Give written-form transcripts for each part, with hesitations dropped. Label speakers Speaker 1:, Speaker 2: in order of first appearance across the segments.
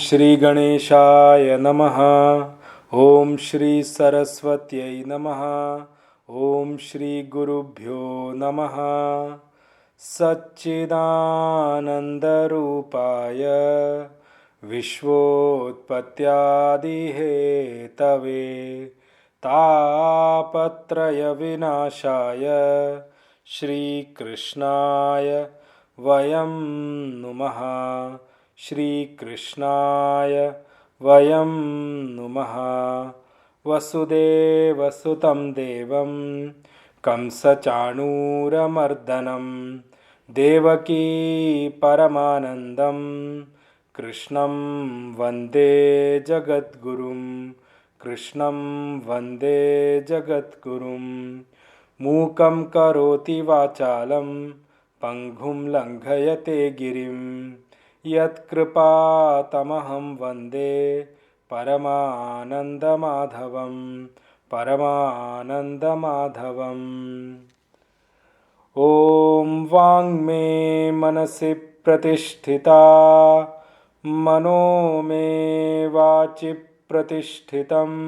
Speaker 1: श्री गणेशाय नमः। ओम श्री सरस्वत्यै नमः। ओम श्री गुरुभ्यो नमः। सच्चिदानन्दरूपाय विश्वोत्पत्त्यादिहेतवे तापत्रयविनाशाय श्रीकृष्णाय वयं नुमः। श्रीकृष्णाय वयं नुमः। वसुदेवसुतं देवं कंसचाणूरमर्दनं देवकी परमानन्दं कृष्णं वन्दे जगद्गुरुं। कृष्णं वन्दे जगद्गुरुं। मूकं करोति वाचालं पङ्गुं लङ्घयते गिरिं यत्कृपातमहं वन्दे परमानन्दमाधवं। परमानन्दमाधवम्। ॐ वाङ्मे मनसि प्रतिष्ठिता मनो मे वाचि प्रतिष्ठितम्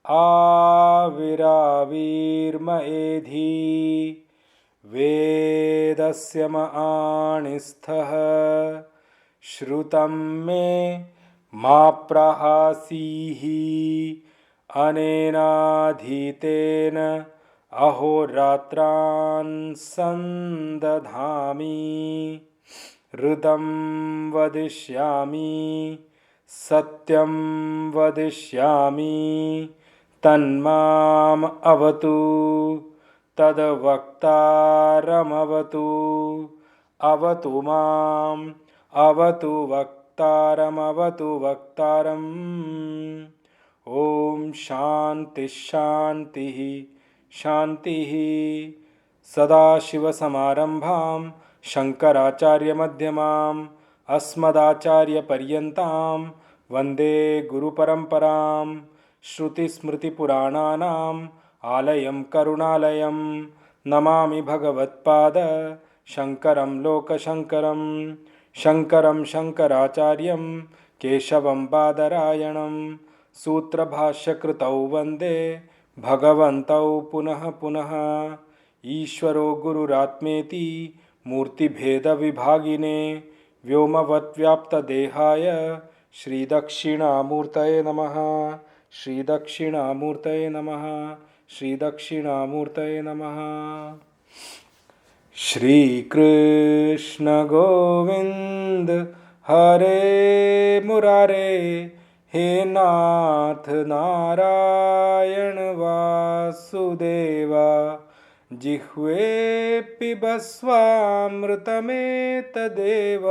Speaker 1: आविराविर्मएधी वेदस्य माणिस्थः श्रुतं मे मा प्रहासीः अनेनाधीतेन अहोरात्रान् सन्दधामि ऋतं वदिष्यामि सत्यं वदिष्यामि तन्माम् अवतु तद्वक्तारमवतु। अवतु माम् अवतु वक्तारमवतु वक्तारम्। ॐ शान्तिः शान्तिः शान्तिः। सदाशिवसमारम्भां शङ्कराचार्यमध्यमाम् अस्मदाचार्यपर्यन्तां वन्दे गुरुपरम्परां। श्रुतिस्मृतिपुराणानाम् आलयं करुणालयं नमामि भगवत्पाद शङ्करं लोकशङ्करं। शङ्करं शङ्कराचार्यं केशवं बादरायणं सूत्रभाष्यकृतौ वन्दे भगवन्तौ पुनः पुनः। ईश्वरो गुरुरात्मेति मूर्तिभेदविभागिने व्योमवद्व्याप्तदेहाय श्रीदक्षिणामूर्तये नमः। श्रीदक्षिणामूर्तये नमः। श्रीदक्षिणामूर्तये नमः। श्रीकृष्ण गोविंद हरे मुरारे हे नाथ नारायण वासुदेवा जिह्वे पिबस्वामृतमेतदेव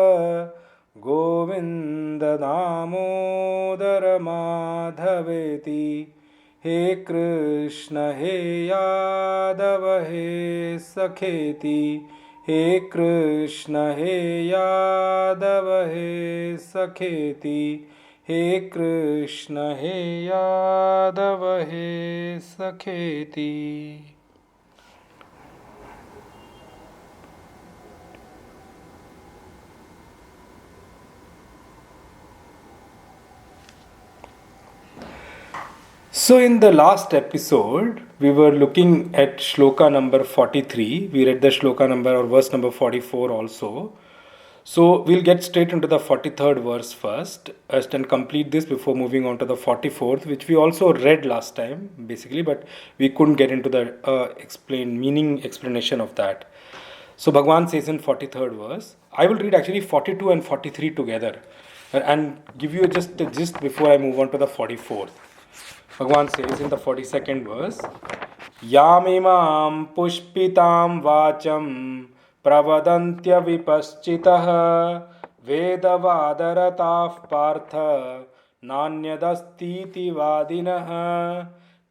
Speaker 1: गोविंद दामोदर माधवेति। हे कृष्ण हे यादव हे सखेति। हे कृष्ण हे यादव हे सखेति। हे कृष्ण हे यादव हे सखेति। So in the last episode, we were looking at shloka number 43. We read the shloka number or verse number 44 also. So we'll get straight into the 43rd verse first and complete this before moving on to the 44th, which we also read last time basically, but we couldn't get into the explanation of that. So Bhagwan says in 43rd verse, I will read actually 42 and 43 together and give you just a gist before I move on to the 44th. Bhagwan says in the 42nd verse, Yamimam pushpitam vacham pravadantya vipaschitah vedavadaratav partha nanyadastiti vadinah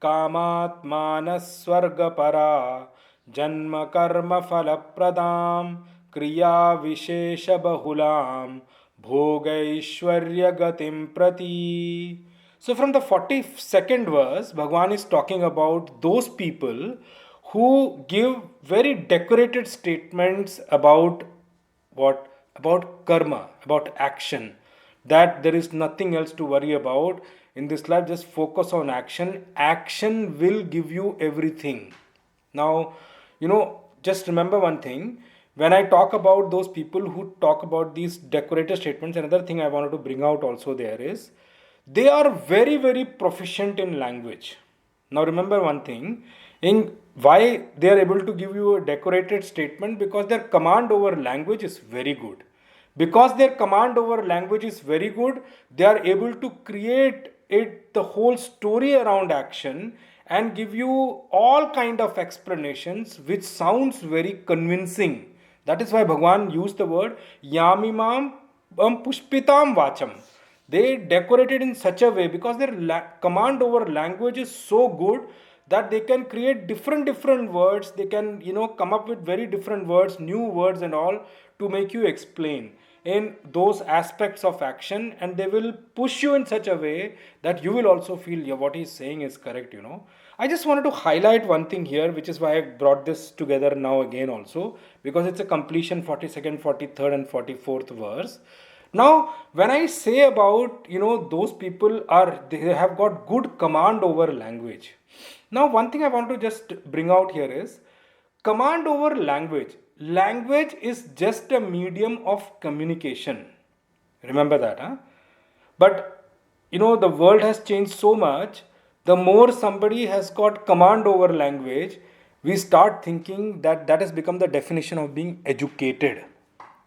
Speaker 1: kamatmanas swargapara janma karma falapradam kriya vishesha bahulam bhogaishwarya gatim prati. So from the 42nd verse, Bhagwan is talking about those people who give very decorated statements about what? About karma, about action, that there is nothing else to worry about in this life. Just focus on action. Action will give you everything. Now, just remember one thing. When I talk about those people who talk about these decorative statements, another thing I wanted to bring out also there is they are very, very proficient in language. Now, remember one thing, in why they are able to give you a decorated statement, because their command over language is very good. Because their command over language is very good, they are able to create it the whole story around action and give you all kind of explanations which sounds very convincing. That is why Bhagwan used the word yamimam pushpitam vacham. They decorated in such a way because their command over language is so good that they can create different words. They can come up with very different words, new words and all, to make you explain in those aspects of action, and they will push you in such a way that you will also feel, yeah, what he's saying is correct. I just wanted to highlight one thing here, which is why I brought this together now again also, because it's a completion, 42nd, 43rd and 44th verse. Now, when I say about, those people they have got good command over language. Now, one thing I want to just bring out here is command over language. Language is just a medium of communication. Remember that, huh? But, the world has changed so much. The more somebody has got command over language, we start thinking that that has become the definition of being educated.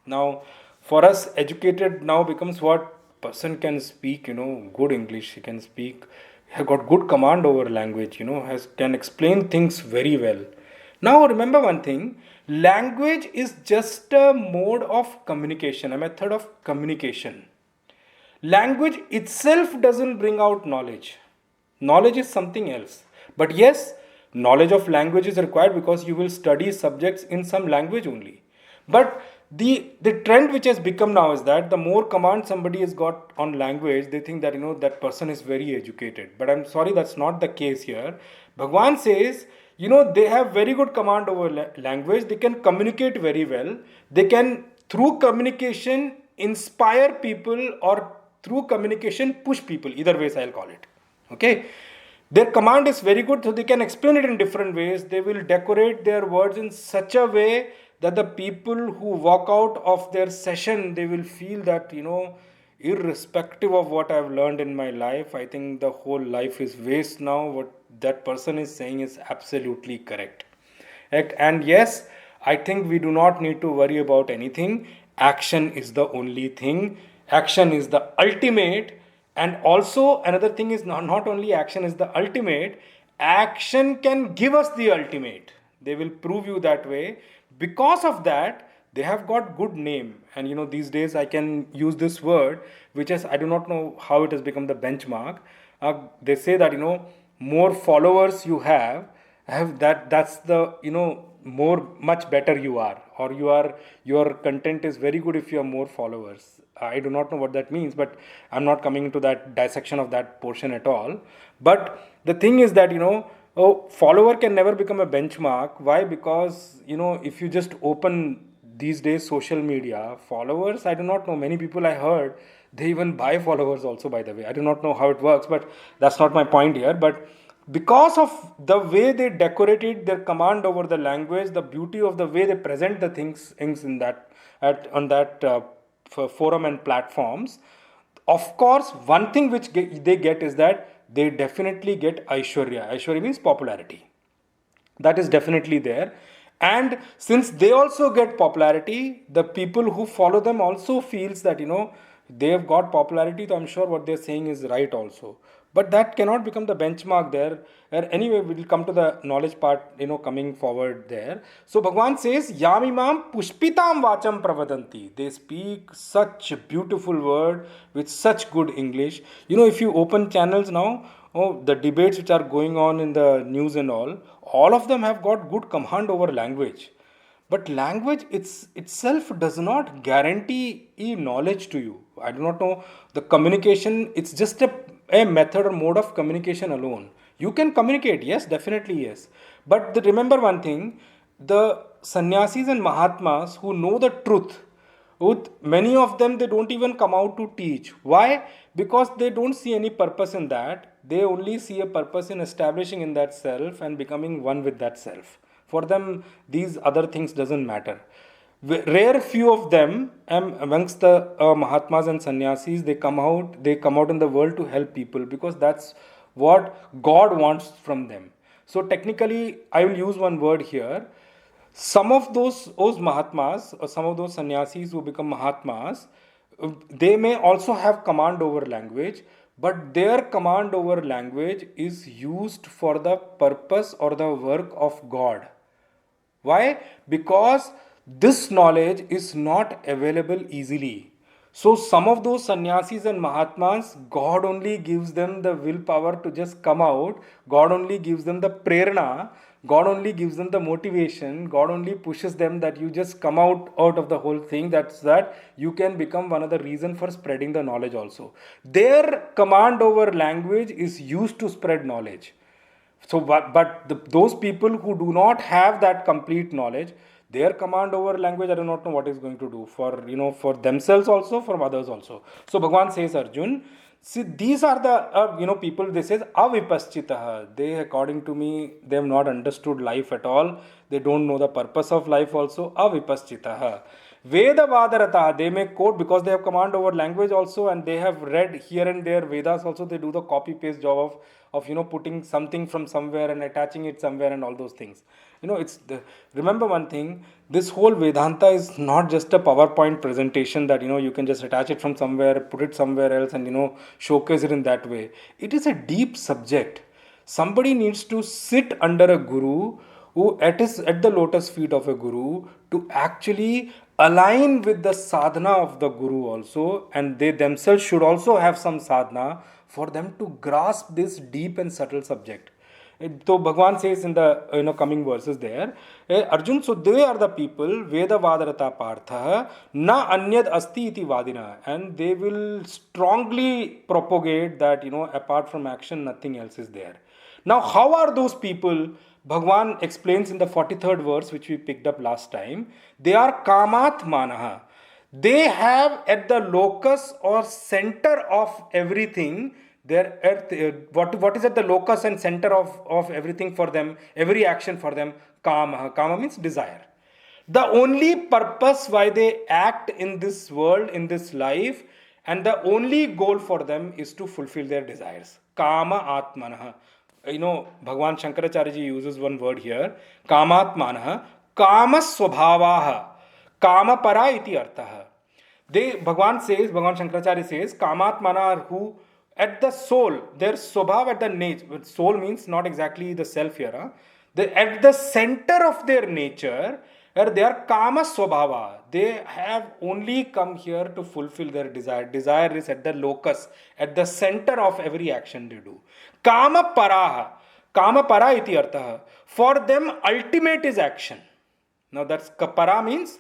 Speaker 1: Now, for us, educated now becomes what person can speak, good English, he can speak, have got good command over language, can explain things very well. Now, remember one thing, language is just a mode of communication, a method of communication. Language itself doesn't bring out knowledge. Knowledge is something else. But yes, knowledge of language is required because you will study subjects in some language only. But the trend which has become now is that the more command somebody has got on language, they think that that person is very educated. But I'm sorry, that's not the case here. Bhagwan says, they have very good command over language. They can communicate very well. They can, through communication, inspire people, or through communication push people. Either ways I'll call it. Okay. Their command is very good, so they can explain it in different ways. They will decorate their words in such a way that the people who walk out of their session, they will feel that, irrespective of what I've learned in my life, I think the whole life is waste now. What that person is saying is absolutely correct. And yes, I think we do not need to worry about anything. Action is the only thing. Action is the ultimate. And also another thing is not only action is the ultimate, action can give us the ultimate. They will prove you that way. Because of that, they have got good name. And these days I can use this word, which is, I do not know how it has become the benchmark. They say that, more followers you have that's the, much better you are, or your content is very good if you have more followers. I do not know what that means, but I'm not coming into that dissection of that portion at all. But the thing is that, follower can never become a benchmark. Why? Because, if you just open these days social media, followers, I do not know, many people I heard, they even buy followers also, by the way. I do not know how it works, but that's not my point here. But because of the way they decorated their command over the language, the beauty of the way they present the things in that, on that forum and platforms, of course, one thing which they get is that they definitely get Aishwarya. Aishwarya means popularity. That is definitely there. And since they also get popularity, the people who follow them also feels that, they have got popularity, so I'm sure what they're saying is right also. But that cannot become the benchmark there. Anyway, we will come to the knowledge part, coming forward there. So Bhagwan says, Yamimam pushpitam vacham pravadanti. They speak such a beautiful word with such good English. If you open channels now, the debates which are going on in the news and all of them have got good command over language. But language itself does not guarantee knowledge to you. I do not know. The communication, it's just a method or mode of communication alone. You can communicate, yes, definitely yes. But remember one thing, the sannyasis and mahatmas who know the truth, With many of them, they don't even come out to teach. Why? Because they don't see any purpose in that. They only see a purpose in establishing in that self and becoming one with that self. For them, these other things doesn't matter. Rare few of them, amongst the Mahatmas and Sannyasis, they come out in the world to help people, because that's what God wants from them. So technically, I will use one word here. Some of those Mahatmas, or some of those sannyasis who become Mahatmas, they may also have command over language, but their command over language is used for the purpose or the work of God. Why? Because this knowledge is not available easily. So some of those sannyasis and Mahatmas, God only gives them the willpower to just come out. God only gives them the prerna. God only gives them the motivation. God only pushes them that you just come out of the whole thing. That's that you can become one of the reason for spreading the knowledge also. Their command over language is used to spread knowledge. So, those people who do not have that complete knowledge, their command over language, I do not know what is going to do for for themselves also, for others also. So, Bhagwan says, Arjun, see, these are the people. They says avipaschitah. They, according to me, they have not understood life at all. They don't know the purpose of life also. Avipaschitah. Veda Vadarata, they may quote because they have command over language also, and they have read here and there Vedas also. They do the copy paste job of putting something from somewhere and attaching it somewhere and all those things. Remember one thing, this whole Vedanta is not just a PowerPoint presentation that you can just attach it from somewhere, put it somewhere else, and showcase it in that way. It is a deep subject. Somebody needs to sit under a guru who at the lotus feet of a guru to actually align with the sadhana of the guru also, and they themselves should also have some sadhana for them to grasp this deep and subtle subject. So Bhagwan says in the coming verses there, Arjun, so they are the people, Veda Vadarata Partha, na anyad asti iti vadina, and they will strongly propagate that apart from action nothing else is there. Now how are those people? Bhagwan explains in the 43rd verse, which we picked up last time. They are kamat manaha. They have at the locus or center of everything, their earth, what is at the locus and center of everything for them, every action for them, kama. Kama means desire. The only purpose why they act in this world, in this life, and the only goal for them is to fulfill their desires. Kama atmanah. Bhagwan Shankaracharya ji uses one word here, kamatmanah, kama swabhavaha, kama para iti artha. Bhagwan Shankaracharya says, kamatmana are who at the soul, their swabhav at the nature, soul means not exactly the self here, at the center of their nature, they are kama swabhava. They have only come here to fulfill their desire. Desire is at the locus, at the center of every action they do. Kama paraha. Kama para iti artha. For them, ultimate is action. Now that's para means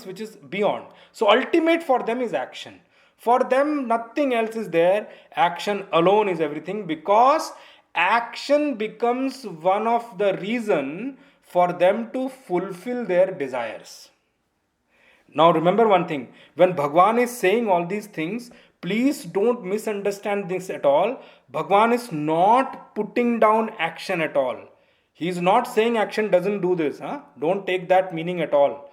Speaker 1: which is beyond. So ultimate for them is action. For them, nothing else is there. Action alone is everything, because action becomes one of the reason for them to fulfill their desires. Now remember one thing, when Bhagwan is saying all these things, please don't misunderstand this at all. Bhagwan is not putting down action at all. He is not saying action doesn't do this. Don't take that meaning at all.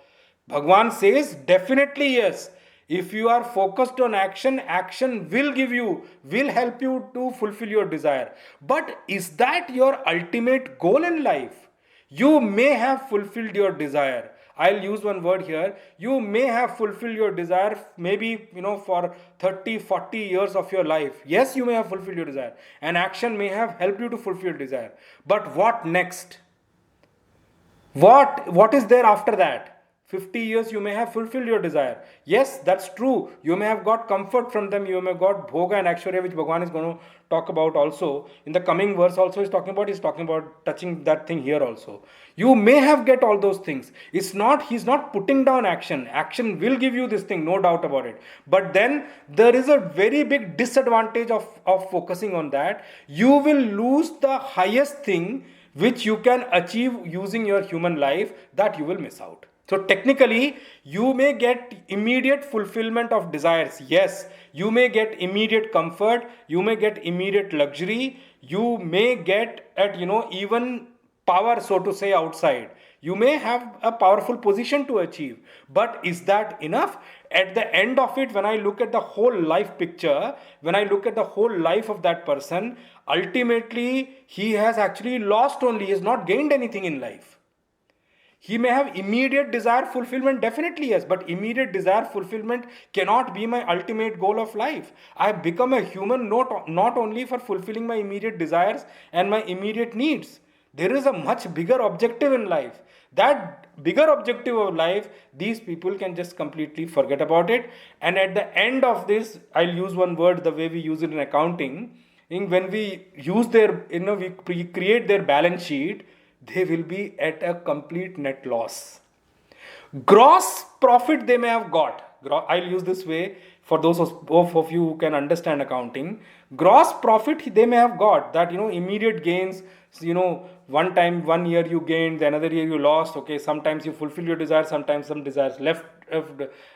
Speaker 1: Bhagwan says definitely yes. If you are focused on action, action will help you to fulfill your desire. But is that your ultimate goal in life? You may have fulfilled your desire. I'll use one word here. You may have fulfilled your desire maybe, for 30, 40 years of your life. Yes, you may have fulfilled your desire. And action may have helped you to fulfill your desire. But what next? What is there after that? 50 years you may have fulfilled your desire. Yes, that's true. You may have got comfort from them. You may have got bhoga and akshwarya, which Bhagwan is going to talk about also. In the coming verse also he's talking about touching that thing here also. You may have get all those things. He's not putting down action. Action will give you this thing, no doubt about it. But then there is a very big disadvantage of focusing on that. You will lose the highest thing which you can achieve using your human life, that you will miss out. So technically, you may get immediate fulfillment of desires. Yes, you may get immediate comfort, you may get immediate luxury, you may get at even power, so to say, outside. You may have a powerful position to achieve. But is that enough? At the end of it, when I look at the whole life picture, when I look at the whole life of that person, ultimately he has actually lost only, he has not gained anything in life. He may have immediate desire fulfillment, definitely yes, but immediate desire fulfillment cannot be my ultimate goal of life. I have become a human not only for fulfilling my immediate desires and my immediate needs. There is a much bigger objective in life. That bigger objective of life, these people can just completely forget about it. And at the end of this, I'll use one word the way we use it in accounting. When we use their, we create their balance sheet, they will be at a complete net loss. Gross profit they may have got. I'll use this way for those of you who can understand accounting. Gross profit they may have got, that immediate gains. One year you gained, the another year you lost. Okay, sometimes you fulfill your desire, sometimes some desires left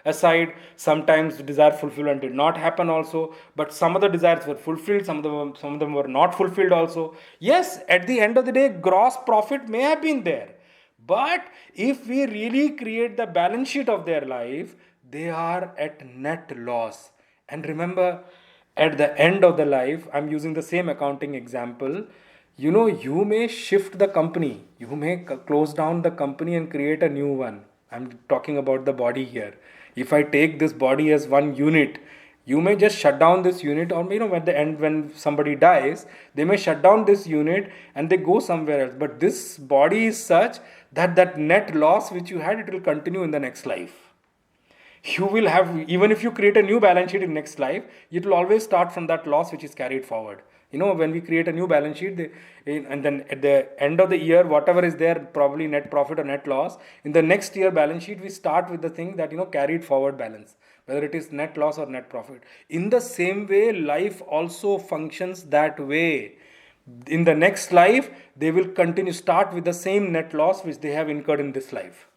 Speaker 1: aside, sometimes desire fulfillment did not happen also, but some of the desires were fulfilled, some of them were not fulfilled also. Yes, at the end of the day, gross profit may have been there, but if we really create the balance sheet of their life, they are at net loss. And remember, at the end of the life, I'm using the same accounting example. You may shift the company, you may close down the company and create a new one. I'm talking about the body here. If I take this body as one unit, you may just shut down this unit, or at the end when somebody dies, they may shut down this unit and they go somewhere else. But this body is such that net loss which you had, it will continue in the next life. You will have, even if you create a new balance sheet in next life, it will always start from that loss which is carried forward. When we create a new balance sheet, and then at the end of the year, whatever is there, probably net profit or net loss, in the next year balance sheet, we start with the thing that, carried forward balance, whether it is net loss or net profit. In the same way, life also functions that way. In the next life, they will continue, start with the same net loss which they have incurred in this life.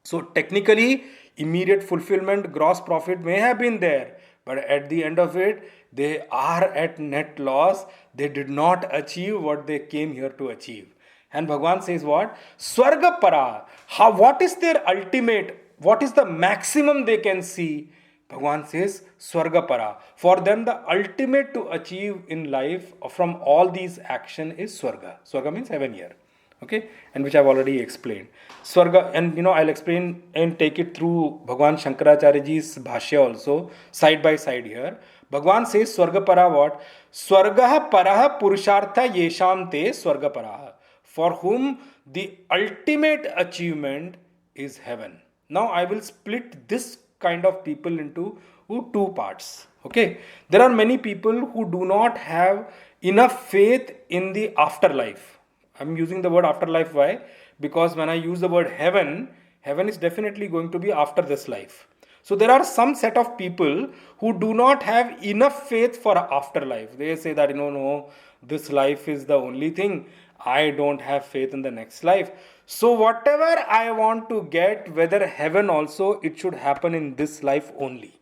Speaker 1: So technically, immediate fulfillment, gross profit may have been there, but at the end of it, they are at net loss. They did not achieve what they came here to achieve. And Bhagavan says what? Swarga para. What is their ultimate? What is the maximum they can see? Bhagavan says Swarga para. For them, the ultimate to achieve in life from all these action is Swarga. Swarga means heaven here. Okay, and which I've already explained. Swarga, and I'll explain and take it through Bhagwan Shankaracharya ji's Bhashya also, side by side here. Bhagwan says Swarga para what? Swarga paraha purushartha yesham te Swarga paraha. For whom the ultimate achievement is heaven. Now I will split this kind of people into two parts. Okay, there are many people who do not have enough faith in the afterlife. I'm using the word afterlife. Why? Because when I use the word heaven, heaven is definitely going to be after this life. So there are some set of people who do not have enough faith for afterlife. They say that, no, this life is the only thing. I don't have faith in the next life. So whatever I want to get, whether heaven also, it should happen in this life only.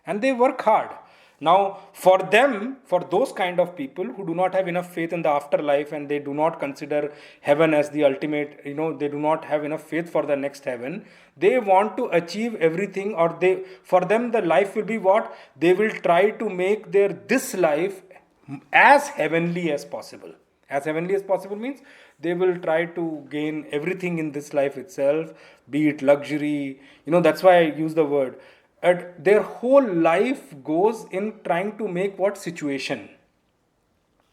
Speaker 1: And they work hard. Now, for them, for those kind of people who do not have enough faith in the afterlife and they do not consider heaven as the ultimate, they do not have enough faith for the next heaven, they want to achieve everything, or for them the life will be what? They will try to make this life as heavenly as possible. As heavenly as possible means they will try to gain everything in this life itself, be it luxury. That's why I use the word. Their whole life goes in trying to make what? Situation.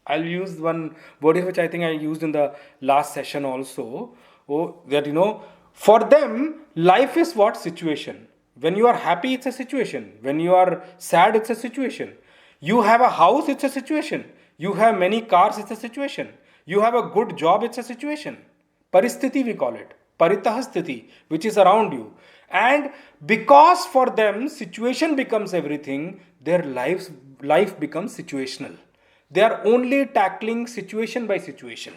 Speaker 1: I'll use one word which I think I used in the last session also. For them, life is what? Situation. When you are happy, it's a situation. When you are sad, it's a situation. You have a house, it's a situation. You have many cars, it's a situation. You have a good job, it's a situation. Paristhiti we call it. Paritah sthiti, which is around you. And because for them situation becomes everything, their life becomes situational. They are only tackling situation by situation.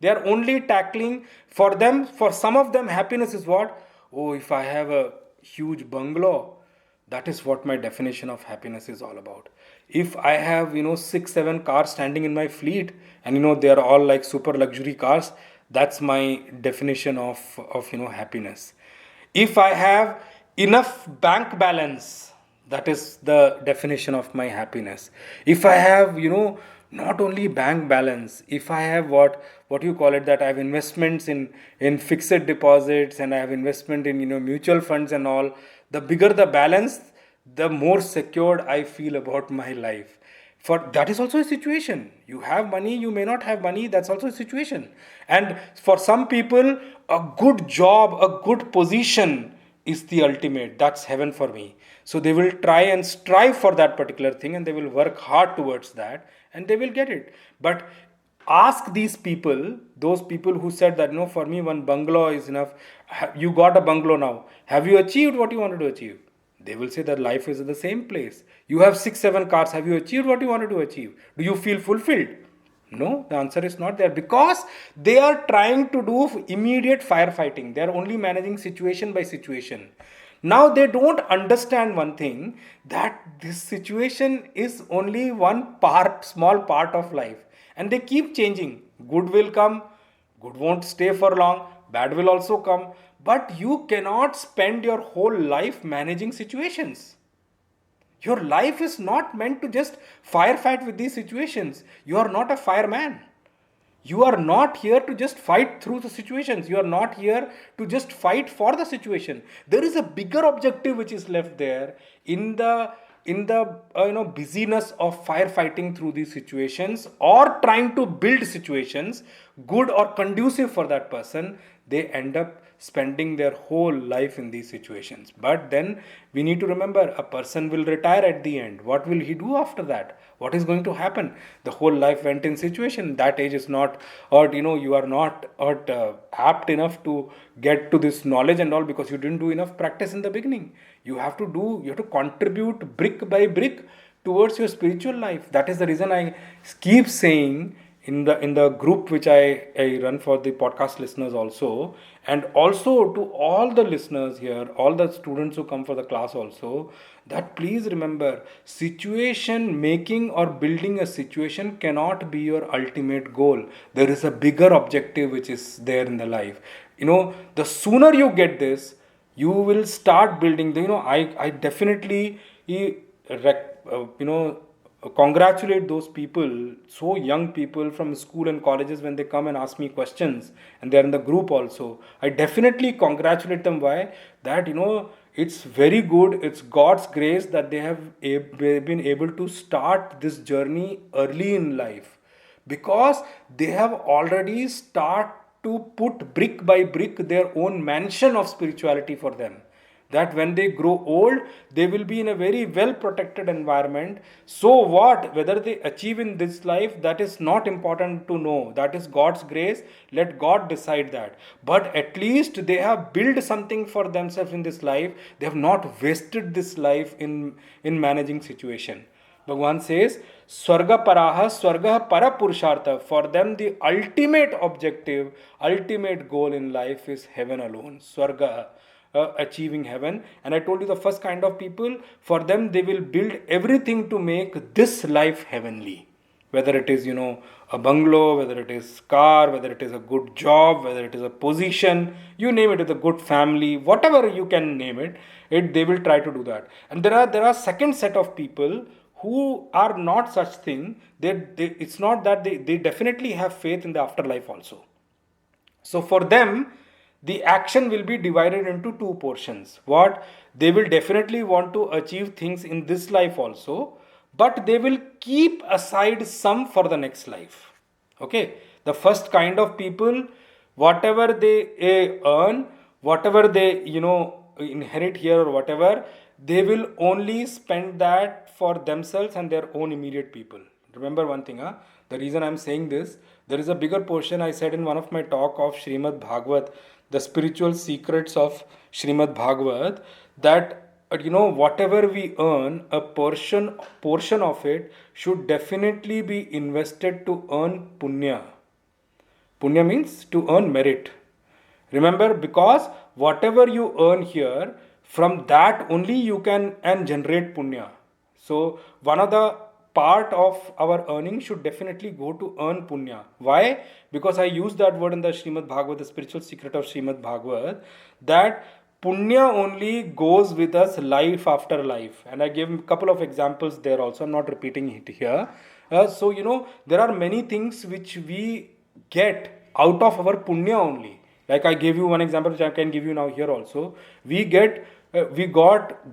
Speaker 1: They are only tackling, for some of them happiness is what? oh, if I have a huge bungalow, that is what my definition of happiness is all about. If I have, 6, 7 cars standing in my fleet, and they are all like super luxury cars, that's my definition of happiness. If I have enough bank balance, that is the definition of my happiness. If I have, not only bank balance, if I have what you call it, that I have investments in fixed deposits, and I have investment in mutual funds and all, the bigger the balance, the more secured I feel about my life. For that is also a situation. You have money, you may not have money, that's also a situation. And for some people, a good job, a good position is the ultimate. That's heaven for me. So they will try and strive for that particular thing, and they will work hard towards that, and they will get it. But ask these people, those people who said that no, for me one bungalow is enough. You got a bungalow now, have you achieved what you wanted to achieve? They will say that life is in the same place. You have 6, 7 cars, have you achieved what you wanted to achieve? Do you feel fulfilled? No, the answer is not there, because they are trying to do immediate firefighting. They are only managing situation by situation. Now they don't understand one thing, that this situation is only one part, small part of life, and they keep changing. Good will come, good won't stay for long, bad will also come, but you cannot spend your whole life managing situations. Your life is not meant to just firefight with these situations. You are not a fireman. You are not here to just fight through the situations. You are not here to just fight for the situation. There is a bigger objective which is left there in the busyness of firefighting through these situations, or trying to build situations good or conducive for that person. They end up spending their whole life in these situations. But then we need to remember, a person will retire at the end. What will he do after that? What is going to happen? The whole life went in situation. That age is not, or you are not apt enough to get to this knowledge and all, because you didn't do enough practice in the beginning. You have to contribute brick by brick towards your spiritual life. That is the reason I keep saying in the group which I run for the podcast listeners also, and also to all the listeners here, all the students who come for the class also, that please remember, situation making or building a situation cannot be your ultimate goal. There is a bigger objective which is there in the life. The sooner you get this, you will start building. I definitely congratulate those people, so young people from school and colleges, when they come and ask me questions, and they're in the group also. I definitely congratulate them. Why? That it's very good, it's God's grace that they have been able to start this journey early in life, because they have already start to put brick by brick their own mansion of spirituality for them, that when they grow old, they will be in a very well protected environment. So what, whether they achieve in this life, that is not important to know. That is God's grace. Let God decide that. But at least they have built something for themselves in this life. They have not wasted this life in managing situation. Bhagavan says, Swarga Paraha, Swarga Para Purushartha. For them, the ultimate objective, ultimate goal in life is heaven alone. Swarga, achieving heaven. And I told you, the first kind of people, for them, they will build everything to make this life heavenly. Whether it is, a bungalow, whether it is car, whether it is a good job, whether it is a position, you name it, a good family, whatever you can name it, they will try to do that. And there are second set of people who are not such thing. It's not that they definitely have faith in the afterlife also. So for them, the action will be divided into two portions. What? They will definitely want to achieve things in this life also, but they will keep aside some for the next life. Okay? The first kind of people, whatever they earn, whatever they, inherit here or whatever, they will only spend that for themselves and their own immediate people. Remember one thing, the reason I'm saying this, there is a bigger portion I said in one of my talk of Srimad Bhagavad, the spiritual secrets of Srimad Bhagavad, that whatever we earn, a portion of it should definitely be invested to earn punya. Punya means to earn merit. Remember, because whatever you earn here, from that only you can and generate punya. So one of the part of our earning should definitely go to earn punya. Why? Because I use that word in the Srimad Bhagavad, the spiritual secret of Srimad Bhagavad, that punya only goes with us life after life. And I gave a couple of examples there also. I'm not repeating it here. So there are many things which we get out of our punya only. Like I gave you one example which I can give you now here also. We got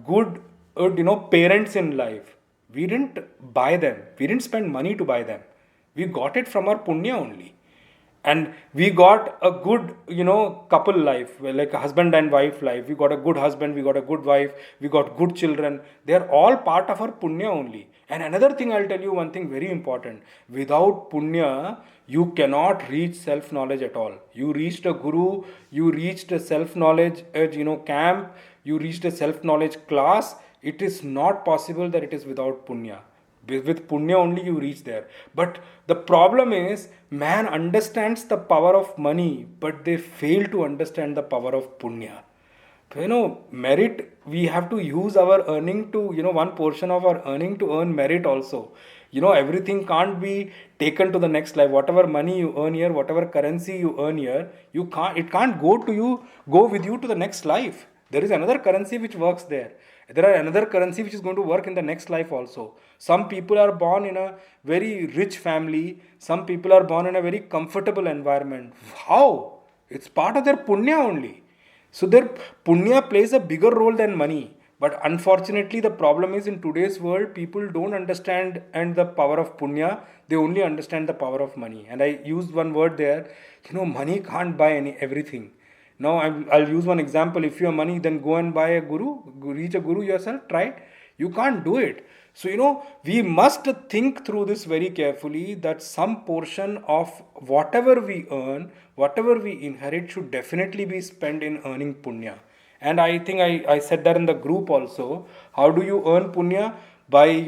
Speaker 1: good parents in life. We didn't buy them. We didn't spend money to buy them. We got it from our punya only. And we got a good couple life, like a husband and wife life. We got a good husband, we got a good wife, we got good children. They are all part of our punya only. And another thing, I'll tell you one thing very important: without punya you cannot reach self knowledge at all. You reached a guru, you reached a self knowledge camp, you reached a self knowledge class. It is not possible that it is without punya. With punya only you reach there. But the problem is, man understands the power of money, but they fail to understand the power of punya. Merit, we have to use our earning to, one portion of our earning to earn merit also. Everything can't be taken to the next life. Whatever money you earn here, whatever currency you earn here, it can't go with you to the next life. There is another currency which works there. There are another currency which is going to work in the next life also. Some people are born in a very rich family. Some people are born in a very comfortable environment. How? It's part of their punya only. So their punya plays a bigger role than money. But unfortunately, the problem is, in today's world, people don't understand and the power of punya. They only understand the power of money. And I used one word there. Money can't buy everything. Now I'll use one example. If you have money, then go and buy a guru, reach a guru yourself, try. You can't do it. So we must think through this very carefully, that some portion of whatever we earn, whatever we inherit, should definitely be spent in earning punya. And I think I said that in the group also. How do you earn punya? By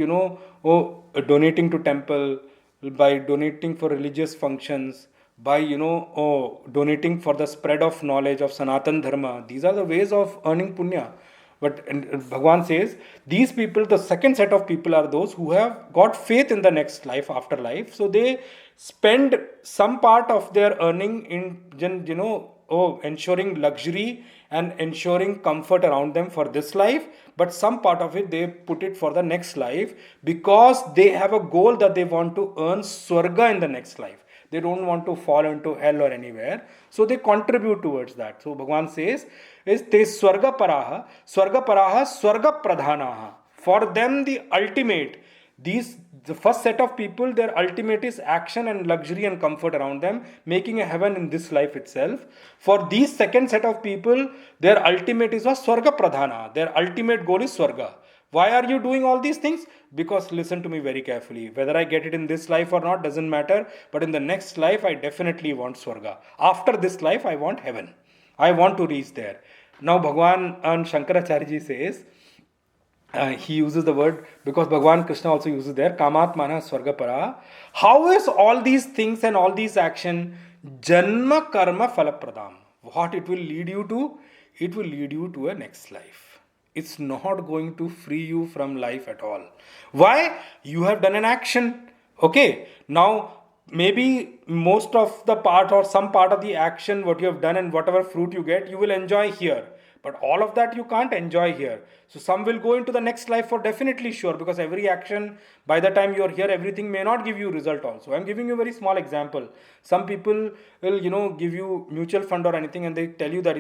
Speaker 1: donating to temple, by donating for religious functions, by donating for the spread of knowledge of Sanatan Dharma. These are the ways of earning punya. But Bhagavan says, these people, the second set of people, are those who have got faith in the next life, after life. So they spend some part of their earning in ensuring luxury and ensuring comfort around them for this life, but some part of it they put it for the next life, because they have a goal that they want to earn swarga in the next life. They don't want to fall into hell or anywhere. So they contribute towards that. So Bhagavan says, is te swarga paraha, swarga pradhanaha. For them, the ultimate, the first set of people, their ultimate is action and luxury and comfort around them, making a heaven in this life itself. For these second set of people, their ultimate is a swarga pradhana. Their ultimate goal is swarga. Why are you doing all these things? Because listen to me very carefully. Whether I get it in this life or not doesn't matter. But in the next life, I definitely want Swarga. After this life, I want heaven. I want to reach there. Now, Bhagavan and Shankaracharya says, he uses the word, because Bhagavan Krishna also uses there, Kamatmana Swarga Para. How is all these things and all these action Janma Karma Falapradam? What it will lead you to? It will lead you to a next life. It's not going to free you from life at all. Why? You have done an action. Okay. Now, maybe most of the part or some part of the action, what you have done and whatever fruit you get, you will enjoy here. But all of that you can't enjoy here. So some will go into the next life for definitely sure, because every action, by the time you are here, everything may not give you result also. I'm giving you a very small example. Some people will, give you mutual fund or anything, and they tell you that,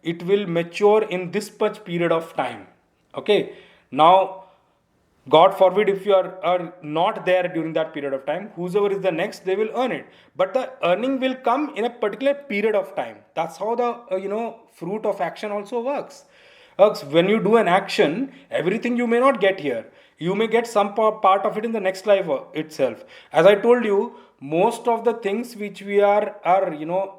Speaker 1: it will mature in this much period of time. Okay. Now, God forbid if you are not there during that period of time, whosoever is the next, they will earn it. But the earning will come in a particular period of time. That's how the, fruit of action also works. When you do an action, everything you may not get here. You may get some part of it in the next life itself. As I told you, most of the things which we are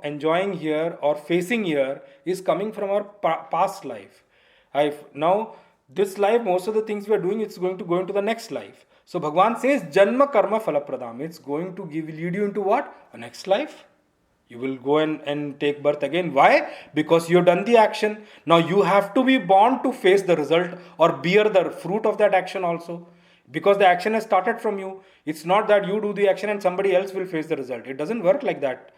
Speaker 1: enjoying here or facing here is coming from our past life. Now, this life, most of the things we are doing, it's going to go into the next life. So Bhagavan says, Janma Karma Falapradam. It's going to lead you into what? A next life. You will go and take birth again. Why? Because you have done the action. Now you have to be born to face the result or bear the fruit of that action also. Because the action has started from you. It's not that you do the action and somebody else will face the result. It doesn't work like that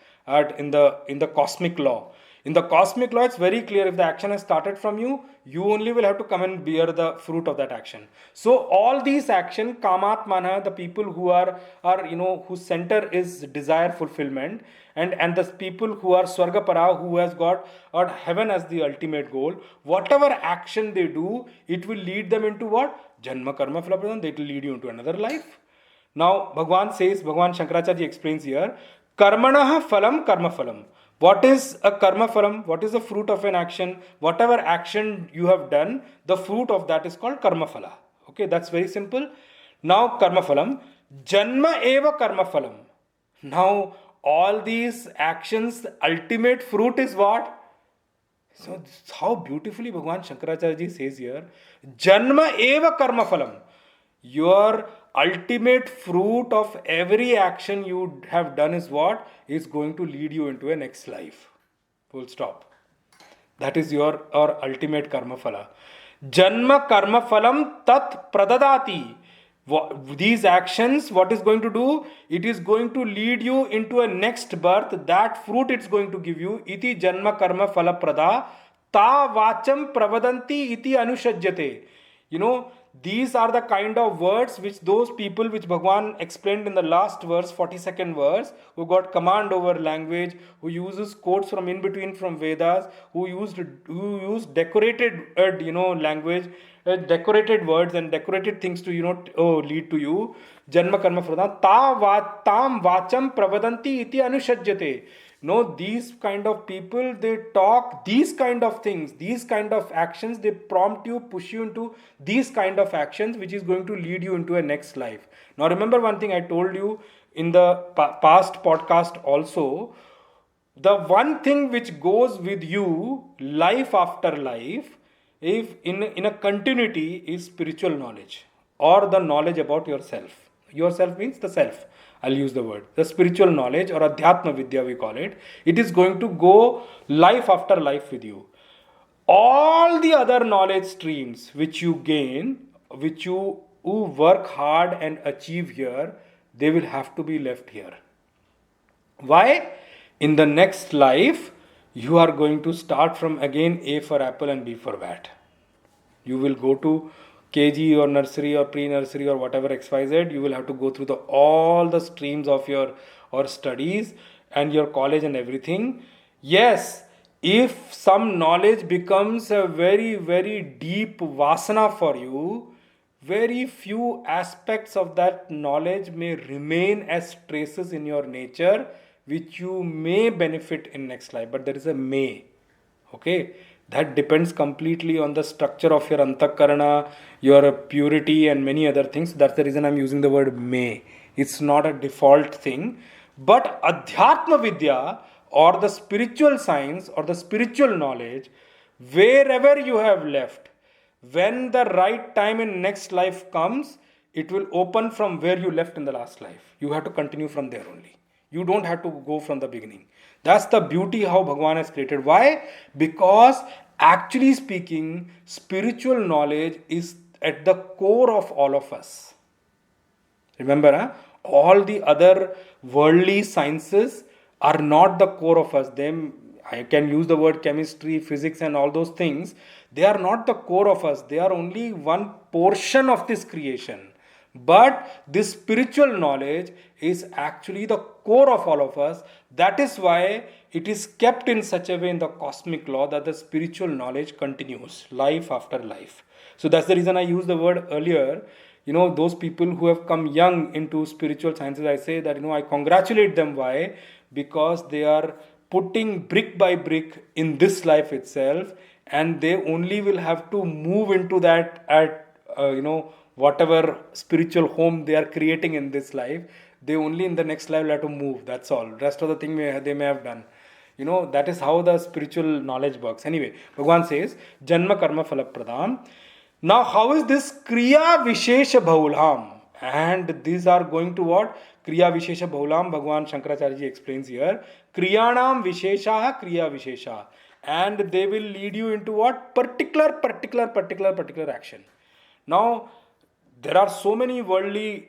Speaker 1: in the cosmic law. In the cosmic law, it's very clear, if the action has started from you, you only will have to come and bear the fruit of that action. So all these action, kamatmana, the people who are whose center is desire fulfillment, and the people who are swargapara, who has got or heaven as the ultimate goal, whatever action they do, it will lead them into what? Janma karma phala, it will lead you into another life. Now, Bhagwan Shankaracharya explains here, karmanaha phalam karma phalam. What is a karma phalam? What is the fruit of an action? Whatever action you have done, the fruit of that is called karma phala. Okay, that's very simple. Now, karma phalam. Janma eva karma phalam. Now, all these actions, ultimate fruit is what? So, how beautifully Bhagwan Shankaracharya ji says here, Janma eva karma phalam. Your ultimate fruit of every action you have done is what? Is going to lead you into a next life. Full stop. That is your or ultimate karma phala. Janma karma phalam tat pradadati. These actions, what is going to do? It is going to lead you into a next birth. That fruit it's going to give you. Iti janma karma phala prada ta vacham pravadanti iti anushajyate. These are the kind of words which those people which Bhagwan explained in the last verse, 42nd verse, who got command over language, who uses quotes from in between from Vedas, who used decorated language, decorated words and decorated things to lead to you. Janma karma pradhan tam vacham pravadanti iti anushajyate. No, these kind of people, they talk these kind of things, these kind of actions, they prompt you, push you into these kind of actions, which is going to lead you into a next life. Now remember one thing I told you in the past podcast also, the one thing which goes with you life after life, if in a continuity, is spiritual knowledge or the knowledge about yourself. Yourself means the self. I'll use the word. The spiritual knowledge or Adhyatma Vidya we call it. It is going to go life after life with you. All the other knowledge streams which you gain, which you work hard and achieve here, they will have to be left here. Why? In the next life, you are going to start from again A for apple and B for bat. You will go to KG or nursery or pre-nursery or whatever XYZ, you will have to go through all the streams of your studies and your college and everything. Yes, if some knowledge becomes a very, very deep vasana for you, very few aspects of that knowledge may remain as traces in your nature, which you may benefit in next life. But there is a may. Okay? That depends completely on the structure of your antakarana, your purity and many other things. That's the reason I'm using the word may. It's not a default thing. But Adhyatma Vidya or the spiritual science or the spiritual knowledge, wherever you have left, when the right time in next life comes, it will open from where you left in the last life. You have to continue from there only. You don't have to go from the beginning. That's the beauty how Bhagwan has created. Why? Because actually speaking, spiritual knowledge is at the core of all of us. Remember, all the other worldly sciences are not the core of us. I can use the word chemistry, physics and all those things. They are not the core of us. They are only one portion of this creation. But this spiritual knowledge is actually the core of all of us. That is why it is kept in such a way in the cosmic law that the spiritual knowledge continues life after life. So that's the reason I used the word earlier. Those people who have come young into spiritual sciences, I say that, I congratulate them. Why? Because they are putting brick by brick in this life itself, and they only will have to move into that at, whatever spiritual home they are creating in this life. They only in the next life will have to move. That's all. Rest of the thing they may have done. That is how the spiritual knowledge works. Anyway, Bhagwan says, Janma karma phala pradam. Now, how is this Kriya Vishesha Bhaulham? And these are going to what? Kriya Vishesha Bahulam, Bhagwan Shankaracharya ji explains here. Kriyanam Vishesha, Kriya Vishesha. And they will lead you into what? Particular action. Now, there are so many worldly,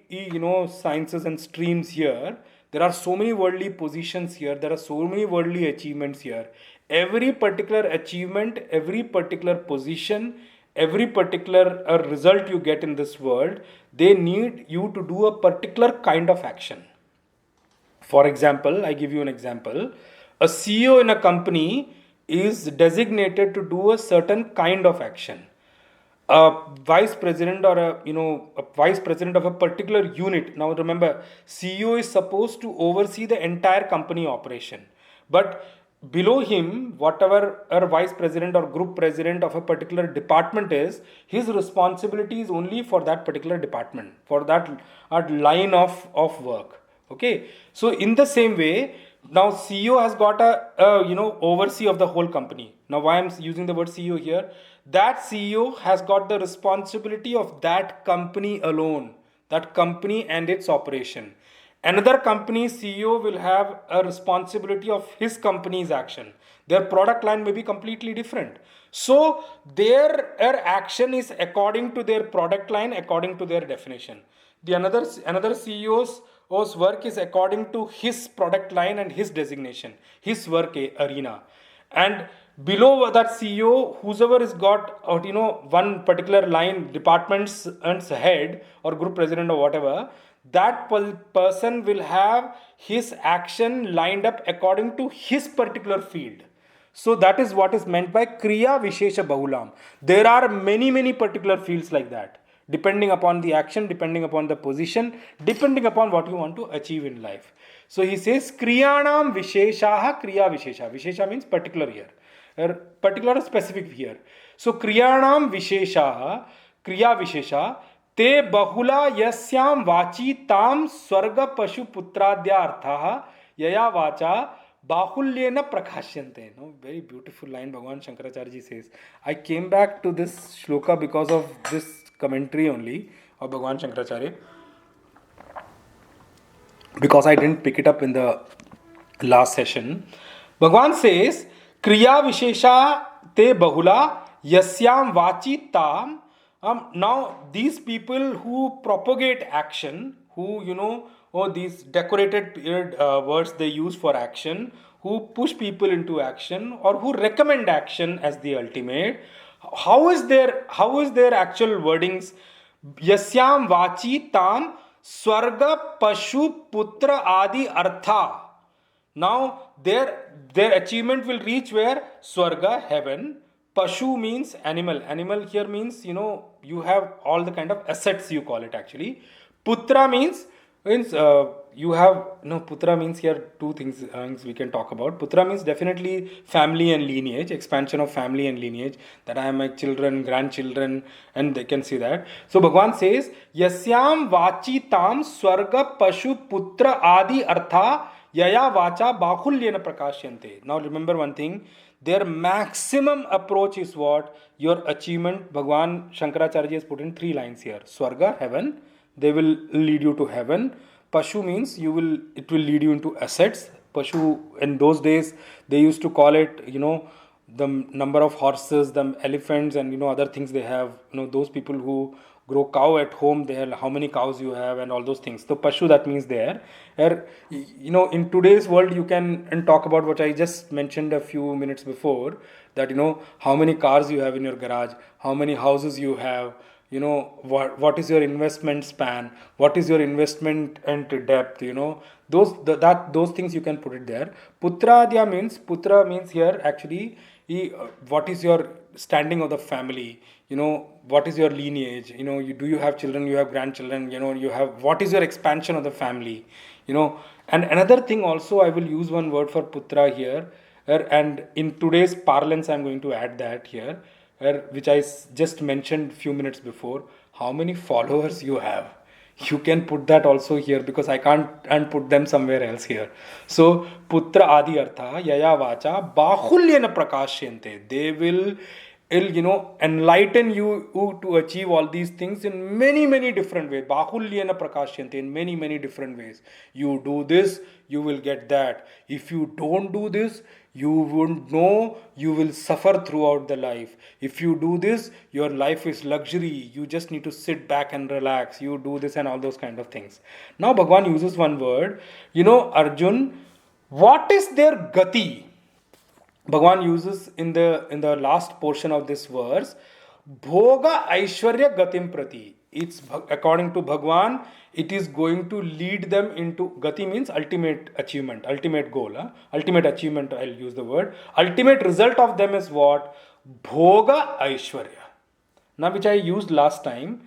Speaker 1: sciences and streams here. There are so many worldly positions here. There are so many worldly achievements here. Every particular achievement, every particular position, every particular result you get in this world, they need you to do a particular kind of action. For example, I give you an example. A CEO in a company is designated to do a certain kind of action. A vice president or a vice president of a particular unit. Now remember, CEO is supposed to oversee the entire company operation, but below him, whatever a vice president or group president of a particular department is, his responsibility is only for that particular department, for that line of work. Okay, so in the same way, now CEO has got a oversee of the whole company. Now why I'm using the word CEO here, that CEO has got the responsibility of that company alone, that company and its operation. Another company CEO will have a responsibility of his company's action. Their product line may be completely different. So their action is according to their product line, according to their definition. The another CEO's work is according to his product line and his designation, his work arena. And below that CEO, whoever has got one particular line, department's head or group president or whatever, that person will have his action lined up according to his particular field. So that is what is meant by Kriya Vishesha Bahulam. There are many particular fields like that, depending upon the action, depending upon the position, depending upon what you want to achieve in life. So he says Kriyanam Visheshaha Kriya Vishesha. Vishesha means particular here, particular or specific here. So Kriyanam Visheshaha Kriya Vishesha te bahula yasyam vachi tam swarga pashu putradya arthaha yaya vacha bahulyena prakashyante. No, very beautiful line Bhagwan Shankaracharya ji says. I came back to this shloka because of this commentary only of Bhagwan Shankaracharya, because I didn't pick it up in the last session. Bhagwan says Kriya Vishesha te bahula yasyam vachi tam. Now these people who propagate action, who these decorated words they use for action, who push people into action or who recommend action as the ultimate, how is their actual wordings? Yasyam vachi tam swarga pashu putra adi artha. Now their achievement will reach where? Swarga, heaven. Pashu means animal. Animal here means, you have all the kind of assets, you call it actually. Putra means you have, Putra means here two things we can talk about. Putra means definitely family and lineage, expansion of family and lineage, that I am my children, grandchildren, and they can see that. So Bhagwan says, Yasyam vachi tam swarga pashu putra adi artha yaya vacha bahulyena prakashyante. Now remember one thing, their maximum approach is what? Your achievement. Bhagwan Shankaracharya has put in 3 lines here. Swarga, heaven. They will lead you to heaven. Pashu means it will lead you into assets. Pashu, in those days, they used to call it, the number of horses, the elephants, and other things they have. Those people who grow cow at home, they have how many cows you have and all those things. So Pashu, that means there. In today's world, you can talk about what I just mentioned a few minutes before, that how many cars you have in your garage, how many houses you have, what is your investment span, what is your investment into depth, those things you can put it there. Putra means here actually what is your standing of the family, what is your lineage, do you have children, you have grandchildren, you have, what is your expansion of the family, and another thing also, I will use one word for putra here, and in today's parlance I'm going to add that here, which I just mentioned few minutes before, how many followers you have. You can put that also here, because I can't and put them somewhere else here. So putra adi artha yaya vacha bahulyena prakashyante. They will It'll, enlighten you to achieve all these things in many, many different ways. Bahulyena prakashyante, in many, many different ways. You do this, you will get that. If you don't do this, you won't know, you will suffer throughout the life. If you do this, your life is luxury. You just need to sit back and relax. You do this and all those kind of things. Now, Bhagwan uses one word, Arjun, what is their gati? Bhagwan uses in the last portion of this verse, Bhoga Aishwarya Gatim Prati. It's according to Bhagwan, it is going to lead them into Gati means ultimate achievement, ultimate goal, ultimate achievement. I'll use the word. Ultimate result of them is what? Bhoga Aishwarya. Now, which I used last time.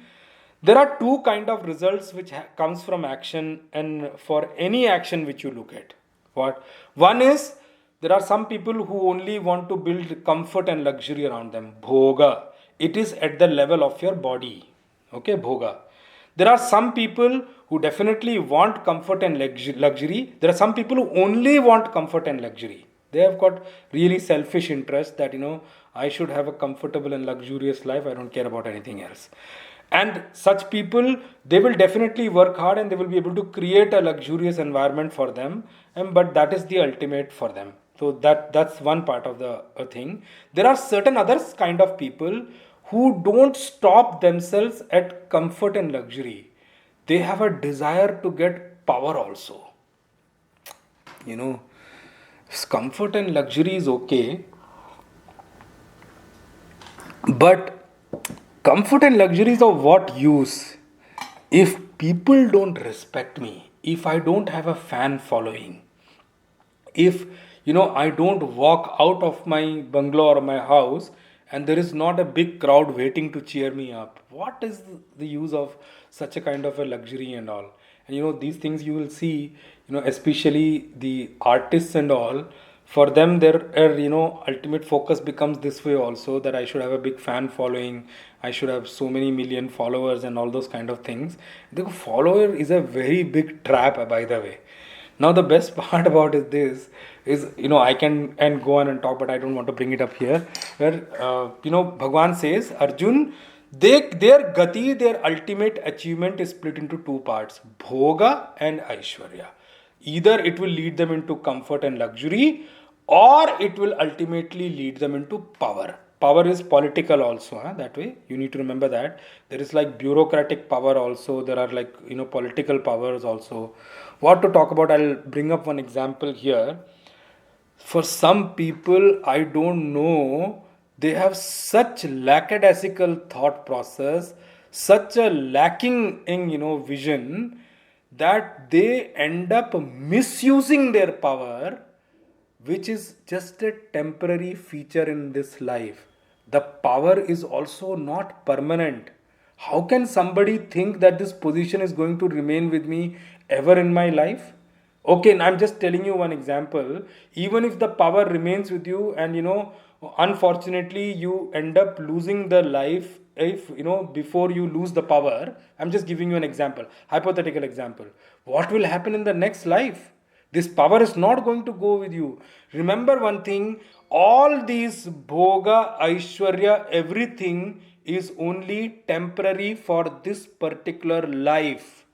Speaker 1: There are two kind of results which comes from action, and for any action which you look at. What? One is there are some people who only want to build comfort and luxury around them. Bhoga. It is at the level of your body. Okay, bhoga. There are some people who definitely want comfort and luxury. There are some people who only want comfort and luxury. They have got really selfish interest that, I should have a comfortable and luxurious life. I don't care about anything else. And such people, they will definitely work hard and they will be able to create a luxurious environment for them. But that is the ultimate for them. So that's one part of the thing. There are certain other kind of people who don't stop themselves at comfort and luxury. They have a desire to get power also. Comfort and luxury is okay, but comfort and luxury is of what use? If people don't respect me, if I don't have a fan following, if I don't walk out of my bungalow or my house and there is not a big crowd waiting to cheer me up, what is the use of such a kind of a luxury and all? And these things you will see, especially the artists and all, for them their ultimate focus becomes this way also, that I should have a big fan following, I should have so many million followers and all those kind of things. The follower is a very big trap, by the way. Now the best part about this is, I can and go on and talk, but I don't want to bring it up here. Where Bhagwan says, Arjun, their gati, their ultimate achievement is split into two parts: bhoga and aishwarya. Either it will lead them into comfort and luxury, or it will ultimately lead them into power. Power is political also, that way you need to remember that. There is like bureaucratic power also, there are like political powers also. What to talk about, I'll bring up one example here. For some people, I don't know, they have such lackadaisical thought process, such a lacking in vision, that they end up misusing their power, which is just a temporary feature in this life. The power is also not permanent. How can somebody think that this position is going to remain with me ever in my life? Okay, I'm just telling you one example. Even if the power remains with you and unfortunately you end up losing the life, if before you lose the power, I'm just giving you an example, hypothetical example. What will happen in the next life? This power is not going to go with you. Remember one thing, all these bhoga, aishwarya, everything is only temporary for this particular life.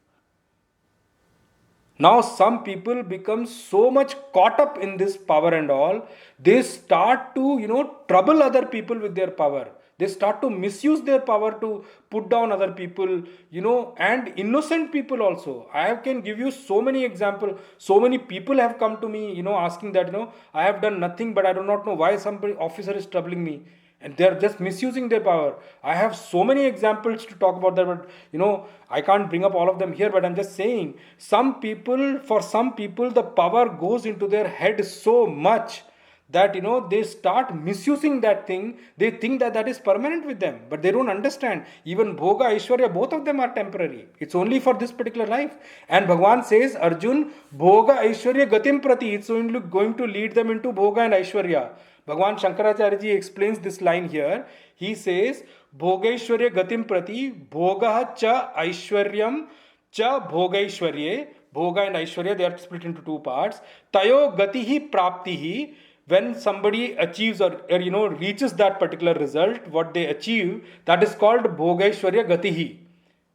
Speaker 1: Now some people become so much caught up in this power and all, they start to, trouble other people with their power. They start to misuse their power to put down other people, and innocent people also. I can give you so many examples. So many people have come to me, asking that, I have done nothing, but I do not know why some officer is troubling me. And they're just misusing their power. I have so many examples to talk about that, but I can't bring up all of them here. But I'm just saying, for some people, the power goes into their head so much that they start misusing that thing. They think that that is permanent with them, but they don't understand. Even bhoga, aishwarya, both of them are temporary. It's only for this particular life. And Bhagwan says, Arjun, bhoga, aishwarya, gatim prati. It's only going to lead them into bhoga and aishwarya. Bhagwan Shankaracharya ji explains this line here. He says, Bhogaishwarya gatim prati, bhoga cha aishwaryam cha bhogaishwarye. Bhoga and aishwarya, they are split into two parts. Tayo gatihi praptihi. when somebody achieves or reaches that particular result, what they achieve, that is called Bhogaishwarya Gatihi.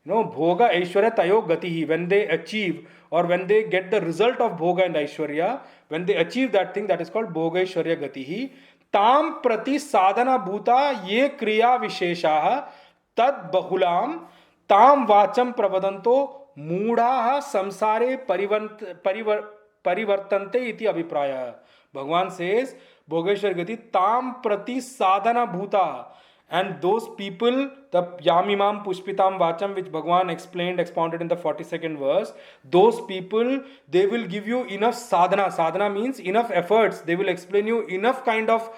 Speaker 1: Bhoga Aishwarya Tayo Gatihi. When they achieve or when they get the result of Bhoga and Aishwarya, when they achieve that thing, that is called Bhogaishwarya Gatihi. Tam prati sadhana bhuta ye kriya visheshaha tad bahulam tam vacham pravadanto मूढ़ा samsare परिवर्तन्ते इति अभिप्राय. Bhagwan says, Bhogeshwar Gati tam prati sadhana bhuta. And those people, the Yamimam Pushpitam Vacham, which Bhagwan expounded in the 42nd verse, those people, they will give you enough sadhana. Sadhana means enough efforts. They will explain you enough kind of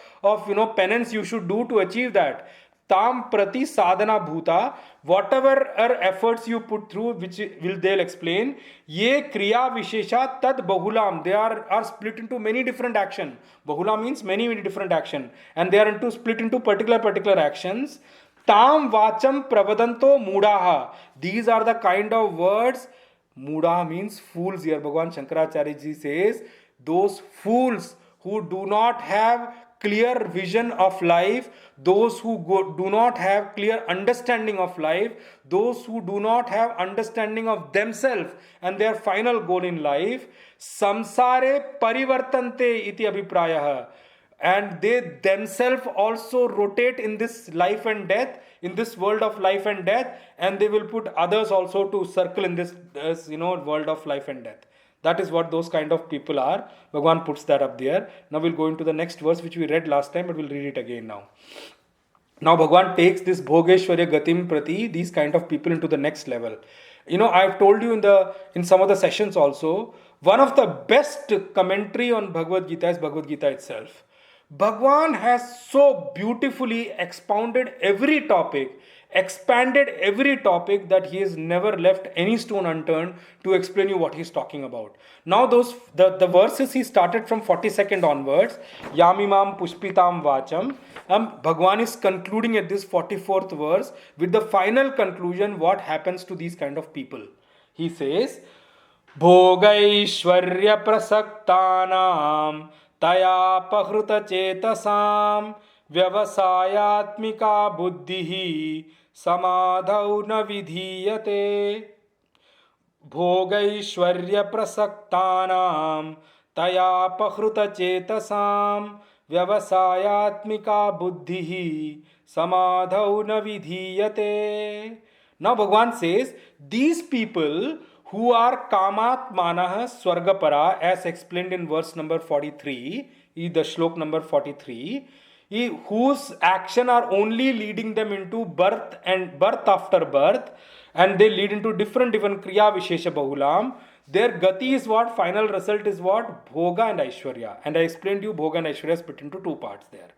Speaker 1: penance you should do to achieve that. Tam prati sadhana bhuta, whatever efforts you put through, which they'll explain, ye kriya vishesha tad bahulam, they are split into many different action. Bahula means many different action, and they are split into particular actions. Tam vacham pravadanto mudaha, these are the kind of words. Muda means fools here. Bhagavan Shankaracharya ji says, those fools who do not have clear vision of life, those who do not have clear understanding of life, those who do not have understanding of themselves and their final goal in life, samsare parivartante iti abhiprayah, and they themselves also rotate in this life and death, in this world of life and death, and they will put others also to circle in this world of life and death. That is what those kind of people are. Bhagwan puts that up there. Now we'll go into the next verse which we read last time, but we'll read it again now. Now Bhagwan takes this Bhogeshwarya Gatim Prati, these kind of people, into the next level. I've told you in some of the sessions also, one of the best commentary on Bhagavad Gita is Bhagavad Gita itself. Bhagwan has so beautifully expounded every topic, expanded every topic, that he has never left any stone unturned to explain you what he's talking about. Now the verses he started from 42nd onwards, Yamimam Pushpitam Vacham, Bhagwan is concluding at this 44th verse with the final conclusion, what happens to these kind of people. He says, Bhogaishwarya prasaktanam taya pahruta chetasam vyavasayatmika buddhihi samadhau na vidhiyate. Bhogaishwarya prasaktanam taya pahruta chetasam vyavasayatmika buddhihi samadhau na vidhiyate. Now Bhagwan says, these people who are kamat manah swargapara, as explained in verse number 43, the shlok number 43, whose action are only leading them into birth and birth after birth, and they lead into different kriya vishesha bahulam. Their gati is what? Final result is what? Bhoga and Aishwarya. And I explained you Bhoga and Aishwarya split into two parts there.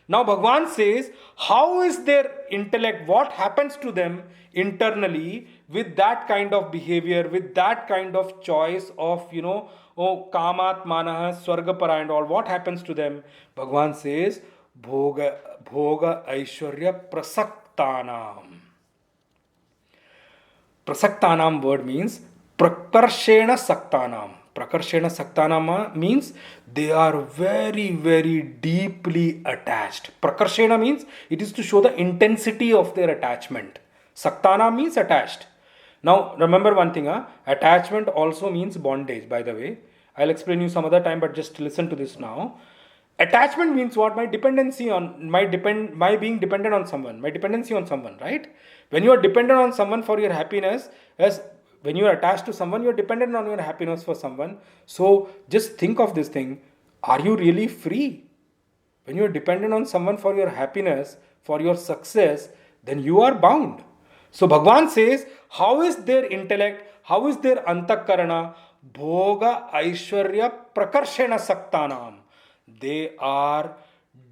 Speaker 1: Now Bhagwan says, how is their intellect, what happens to them internally with that kind of behavior, with that kind of choice of, kamat manah, swargapara and all, what happens to them? Bhagwan says, Bhoga Aishwarya prasaktanam. Prasaktanam word means prakarshena saktanam. Prakarshena saktanam means they are very, very deeply attached. Prakarshena means it is to show the intensity of their attachment. Saktana means attached. Now remember one thing, attachment also means bondage, by the way. I'll explain you some other time, but just listen to this now. Attachment means what? My dependency on, my being dependent on someone, my dependency on someone, right? When you are dependent on someone for your happiness, when you are attached to someone, you are dependent on your happiness for someone. So just think of this thing. Are you really free? When you are dependent on someone for your happiness, for your success, then you are bound. So Bhagwan says, how is their intellect? How is their antakarana? Bhoga Aishwarya prakarshena saktanam. They are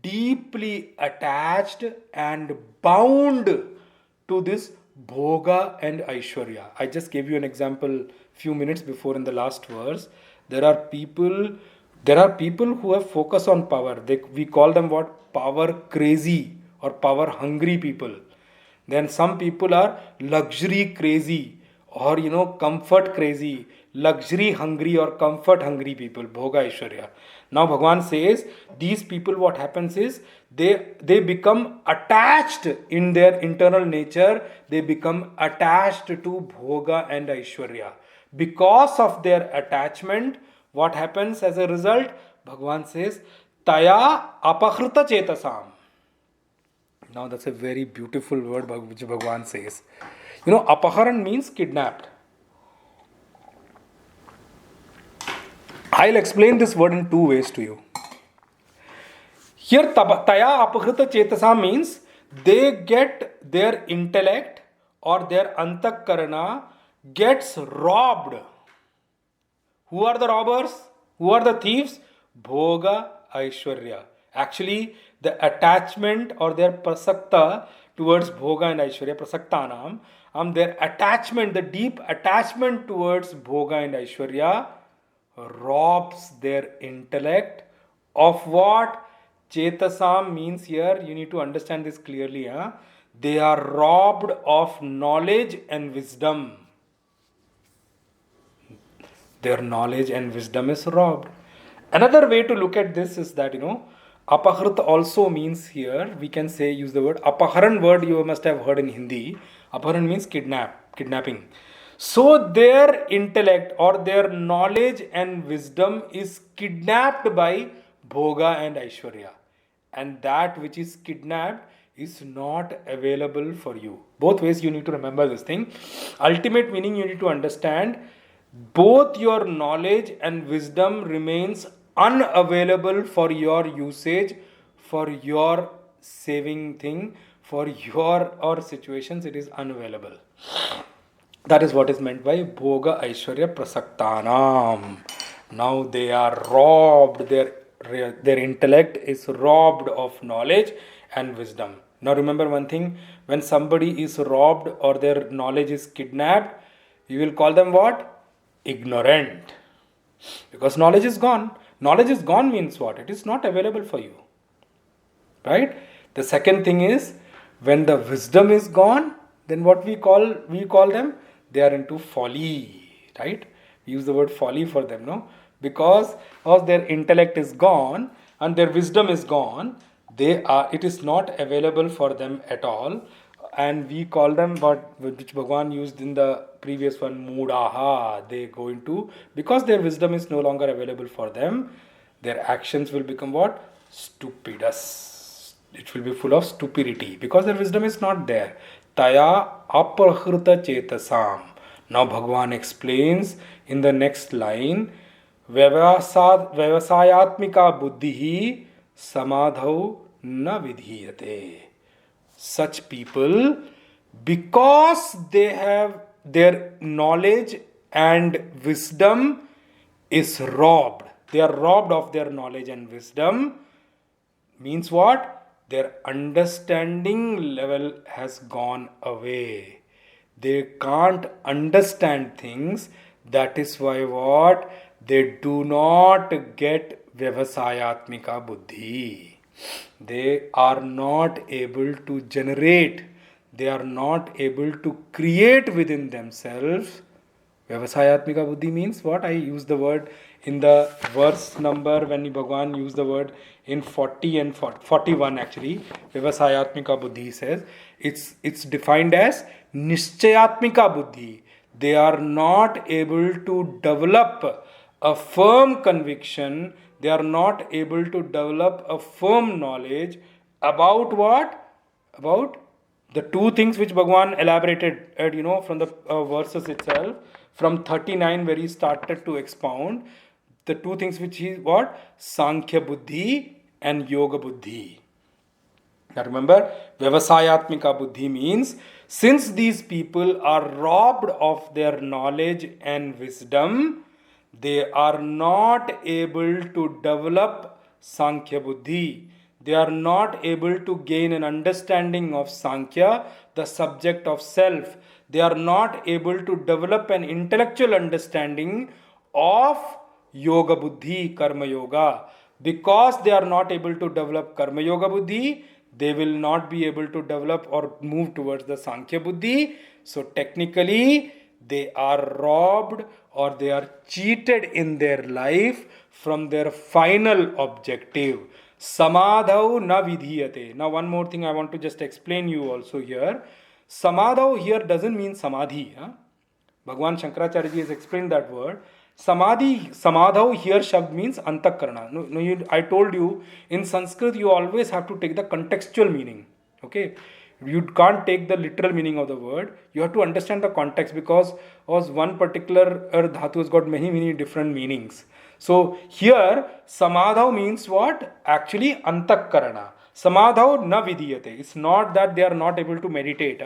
Speaker 1: deeply attached and bound to this Bhoga and Aishwarya. I just gave you an example few minutes before in the last verse. There are people who have focus on power. We call them what? Power crazy or power hungry people. Then some people are luxury crazy or comfort crazy. luxury hungry or comfort hungry people, bhoga Aishwarya. Now Bhagwan says these people, what happens is they become attached in their internal nature, they become attached to bhoga and Aishwarya. Because of their attachment, what happens as a result? Bhagwan says, Taya apahrita chetasam. Now that's a very beautiful word which Bhagwan says. Apaharan means kidnapped. I'll explain this word in two ways to you. Here, Taya apahrita chetasam means they get their intellect or their antakarana gets robbed. Who are the robbers? Who are the thieves? Bhoga Aishwarya. Actually, the attachment or their prasakta towards Bhoga and Aishwarya, prasaktanam, their attachment, the deep attachment towards Bhoga and Aishwarya robs their intellect of what? Chetasam means here, you need to understand this clearly. They are robbed of knowledge and wisdom. Their knowledge and wisdom is robbed. Another way to look at this is that, apahrit also means here, we can say, use the word, apaharan word you must have heard in Hindi. Apaharan means kidnapping. So their intellect or their knowledge and wisdom is kidnapped by Bhoga and Aishwarya. And that which is kidnapped is not available for you. Both ways you need to remember this thing. Ultimate meaning you need to understand, both your knowledge and wisdom remains unavailable for your usage, for your saving thing, for your or situations, it is unavailable. That is what is meant by Bhoga Aishwarya Prasaktanam. Now they are robbed, their intellect is robbed of knowledge and wisdom. Now remember one thing, when somebody is robbed or their knowledge is kidnapped, you will call them what? Ignorant. Because knowledge is gone. Knowledge is gone means what? It is not available for you. Right? The second thing is, when the wisdom is gone, then what we call them? They are into folly. Right? We use the word folly for them, no? Because their intellect is gone and their wisdom is gone, it is not available for them at all. And we call them which Bhagwan used in the previous one, Moodaha. They go into, because their wisdom is no longer available for them, their actions will become what? Stupidous. It will be full of stupidity because their wisdom is not there. Taya aprahrita chetasam. Now Bhagwan explains in the next line, Vyavasayatmika buddhihi samadhau na vidhiyate. Such people, because they have their knowledge and wisdom is robbed. They are robbed of their knowledge and wisdom. Means what? Their understanding level has gone away. They can't understand things. That is why what? They do not get Vyavasayatmika buddhi. They are not able to generate, they are not able to create within themselves. Vyavasayatmika buddhi means what? I use the word in the verse number when Bhagwan used the word in 40 and 41 actually. Vyavasayatmika buddhi says, it's defined as Nishchayatmika buddhi. They are not able to develop a firm conviction. They are not able to develop a firm knowledge about what? About the two things which Bhagwan elaborated, from the verses itself, from 39 where he started to expound, the two things which he, what? Sankhya Buddhi and Yoga Buddhi. Now remember, Vyavasayatmika Buddhi means, since these people are robbed of their knowledge and wisdom, they are not able to develop Sankhya Buddhi. They are not able to gain an understanding of Sankhya, the subject of self. They are not able to develop an intellectual understanding of Yoga Buddhi, Karma Yoga. Because they are not able to develop Karma Yoga Buddhi, they will not be able to develop or move towards the Sankhya Buddhi. So technically, they are robbed or they are cheated in their life from their final objective. Samadhau na vidhiyate. Now, one more thing I want to just explain you also here. Samadhau here doesn't mean samadhi. Bhagwan Shankaracharya ji has explained that word. Samadhau here shabd means antakarana. I told you in Sanskrit you always have to take the contextual meaning. Okay, you can't take the literal meaning of the word. You have to understand the context because one particular dhatu has got many different meanings. So here samadhau means what? Actually antakarana. Samadhau na vidiyate. It's not that they are not able to meditate.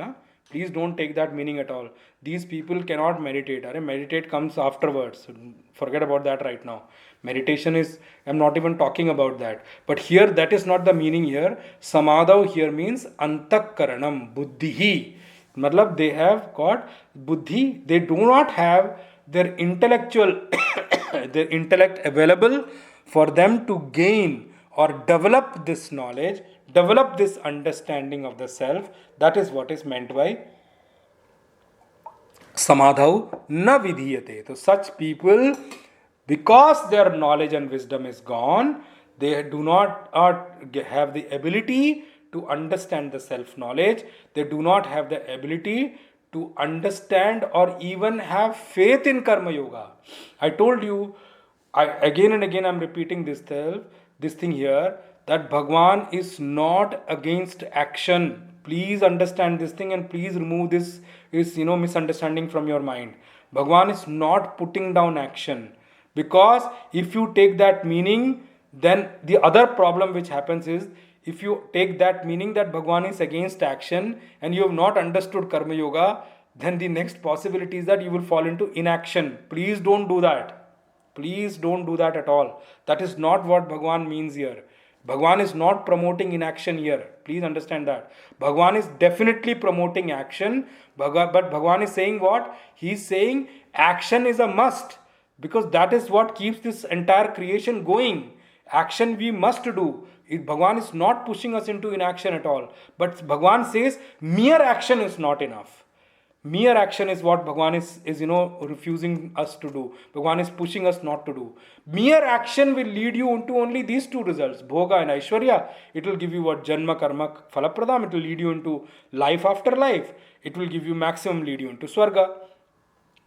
Speaker 1: Please don't take that meaning at all. These people cannot meditate. Meditate comes afterwards. Forget about that right now. Meditation is, I'm not even talking about that. But here, that is not the meaning here. Samadhav here means antakaranam, buddhihi. Matlab, they have got buddhi. They do not have their intellectual, their intellect available for them to gain or develop this knowledge, develop this understanding of the self. That is what is meant by samadhau na vidhiyate. So such people, because their knowledge and wisdom is gone, they do not have the ability to understand the self-knowledge. They do not have the ability to understand or even have faith in karma yoga. I told you, again and again I'm repeating this thing here, that Bhagwan is not against action. Please understand this thing and please remove this misunderstanding from your mind. Bhagwan is not putting down action. Because if you take that meaning, then the other problem which happens is, if you take that meaning that Bhagwan is against action and you have not understood Karma Yoga, then the next possibility is that you will fall into inaction. Please don't do that. Please don't do that at all. That is not what Bhagwan means here. Bhagwan is not promoting inaction here. Please understand that. Bhagwan is definitely promoting action. But Bhagwan is saying what? He is saying action is a must. Because that is what keeps this entire creation going. Action we must do. Bhagwan is not pushing us into inaction at all. But Bhagwan says mere action is not enough. Mere action is what Bhagwan is refusing us to do. Bhagwan is pushing us not to do. Mere action will lead you into only these two results, Bhoga and Aishwarya. It will give you what? Janma, Karma, Falapradam. It will lead you into life after life. It will give you maximum lead you into Swarga.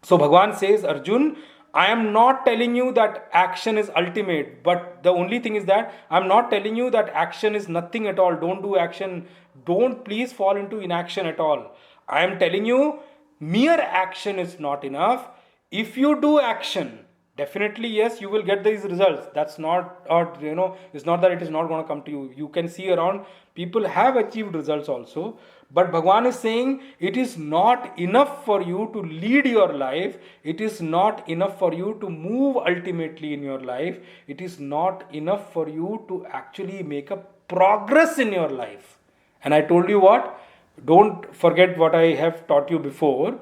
Speaker 1: So Bhagwan says, Arjun, I am not telling you that action is ultimate, but the only thing is that I am not telling you that action is nothing at all. Don't do action. Don't please fall into inaction at all. I am telling you, mere action is not enough. If you do action, definitely yes, you will get these results. That's not, it's not that it is not going to come to you. You can see around, people have achieved results also. But Bhagwan is saying it is not enough for you to lead your life. It is not enough for you to move ultimately in your life. It is not enough for you to actually make a progress in your life. And I told you what? Don't forget what I have taught you before.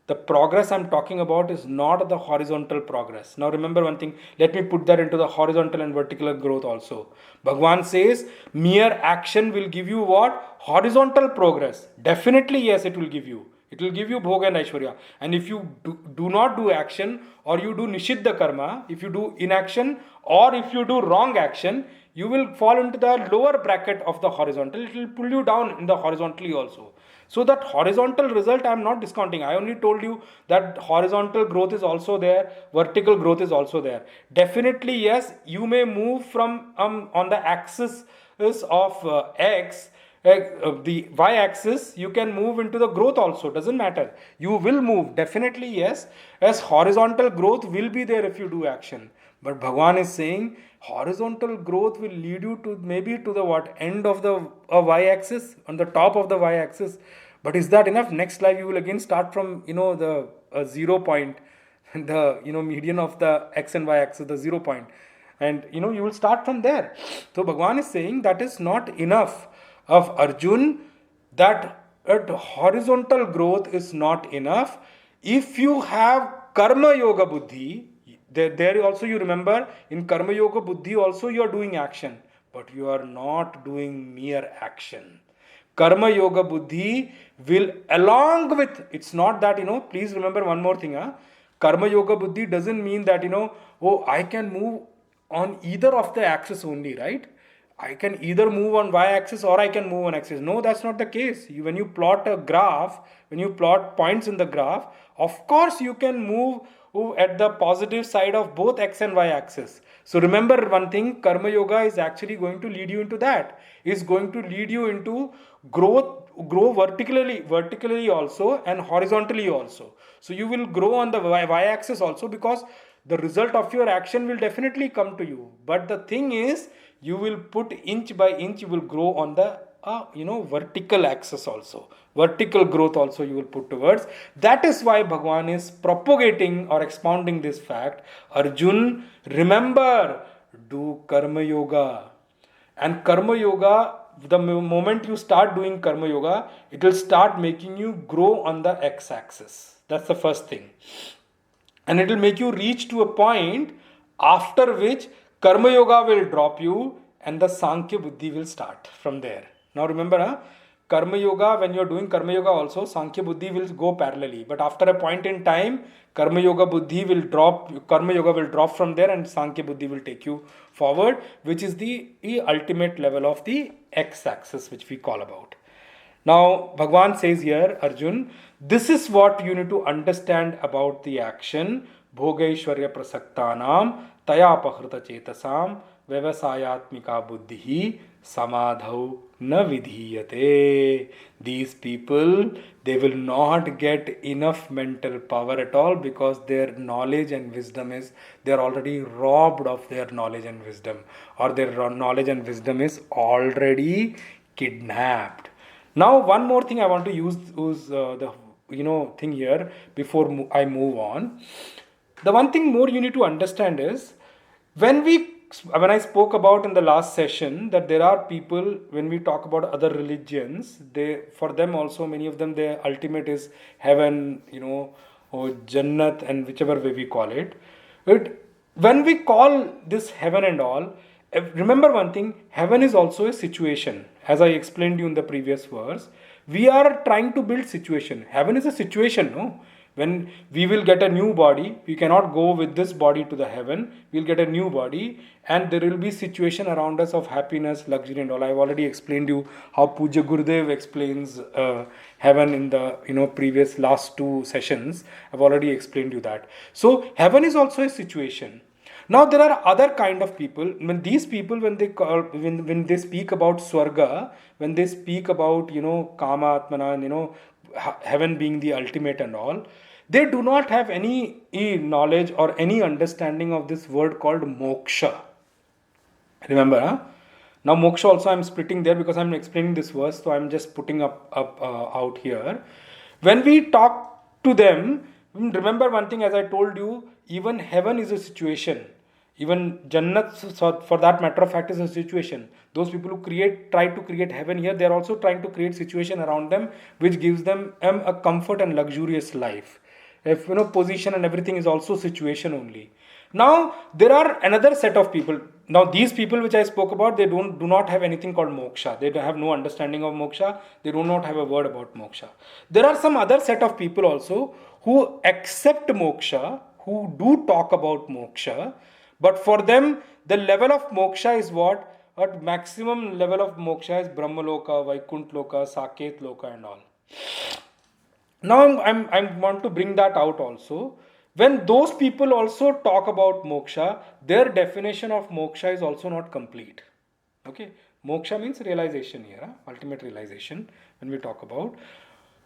Speaker 1: The progress I'm talking about is not the horizontal progress. Now remember one thing, let me put that into the horizontal and vertical growth also. Bhagwan says mere action will give you what? Horizontal progress. Definitely yes, it will give you. It will give you Bhoga and Aishwarya. And if you do not do action, or you do Nishiddha Karma, if you do inaction, or if you do wrong action, you will fall into the lower bracket of the horizontal. It will pull you down in the horizontally also. So that horizontal result I am not discounting. I only told you that horizontal growth is also there, vertical growth is also there. Definitely yes, you may move from on the axis of x, the y-axis, you can move into the growth also, doesn't matter. You will move, definitely yes, as horizontal growth will be there if you do action. But Bhagwan is saying horizontal growth will lead you to maybe to the what? End of the y-axis, on the top of the y-axis. But is that enough? Next life you will again start from the 0 point, the median of the x and y-axis, the 0 point. And you will start from there. So Bhagwan is saying that is not enough of Arjun, that horizontal growth is not enough. If you have Karma Yoga Buddhi, there also you remember, in Karma Yoga Buddhi also you are doing action, but you are not doing mere action. Karma Yoga Buddhi will, along with, it's not that, please remember one more thing. Karma Yoga Buddhi doesn't mean that, oh, I can move on either of the axis only, right? I can either move on y-axis or I can move on axis. No, that's not the case. When you plot a graph, when you plot points in the graph, of course you can move at the positive side of both x and y axis. So remember one thing, Karma Yoga is actually going to lead you into that. Is going to lead you into grow vertically also and horizontally also. So you will grow on the y-axis also, because the result of your action will definitely come to you. But the thing is, you will put inch by inch, you will grow on the vertical axis also. Vertical growth also you will put towards. That is why Bhagwan is propagating or expounding this fact. Arjun, remember, do Karma Yoga. And Karma Yoga, the moment you start doing Karma Yoga, it will start making you grow on the x-axis. That's the first thing. And it will make you reach to a point after which Karma Yoga will drop you and the Sankhya Buddhi will start from there. Now remember, Karma Yoga, when you are doing Karma Yoga also, Sankhya Buddhi will go parallelly. But after a point in time, Karma Yoga will drop from there and Sankhya Buddhi will take you forward, which is the ultimate level of the x-axis, which we call about. Now, Bhagwan says here, Arjun, this is what you need to understand about the action. Bhogaishwarya prasaktanam tayapahrita chetasam vyavasayatmika buddhi samadhau na vidhiyate. These people, they will not get enough mental power at all, because their knowledge and wisdom is, they are already robbed of their knowledge and wisdom, or their knowledge and wisdom is already kidnapped. Now, one more thing I want to use the thing here before I move on. The one thing more you need to understand is, when I spoke about in the last session that there are people, when we talk about other religions, for them also, many of them, their ultimate is heaven, or Jannat, and whichever way we call it. When we call this heaven and all, remember one thing, heaven is also a situation. As I explained you in the previous verse, we are trying to build situation. Heaven is a situation, no? When we will get a new body, we cannot go with this body to the heaven. We'll get a new body, and there will be situation around us of happiness, luxury and all. I've already explained you how Puja Gurudev explains heaven in the previous last two sessions. I've already explained you that. So heaven is also a situation. Now there are other kind of people. When these people, when they speak about Swarga, when they speak about Kama Atmana, heaven being the ultimate and all, they do not have any knowledge or any understanding of this word called moksha. Remember, now moksha also I'm splitting there because I'm explaining this verse, so I'm just putting up out here. When we talk to them, remember one thing, as I told you, even heaven is a situation. Even Jannat, for that matter of fact, is a situation. Those people who try to create heaven here, they are also trying to create situation around them which gives them a comfort and luxurious life. If position and everything is also situation only. Now there are another set of people. Now these people which I spoke about, they do not have anything called moksha. They have no understanding of moksha. They do not have a word about moksha. There are some other set of people also who accept moksha, who do talk about moksha. But for them, the level of moksha is what? At maximum level of moksha is Brahmaloka, Vaikunt Loka, Saket Loka and all. Now I want to bring that out also. When those people also talk about moksha, their definition of moksha is also not complete. Okay, moksha means realization here, ultimate realization when we talk about.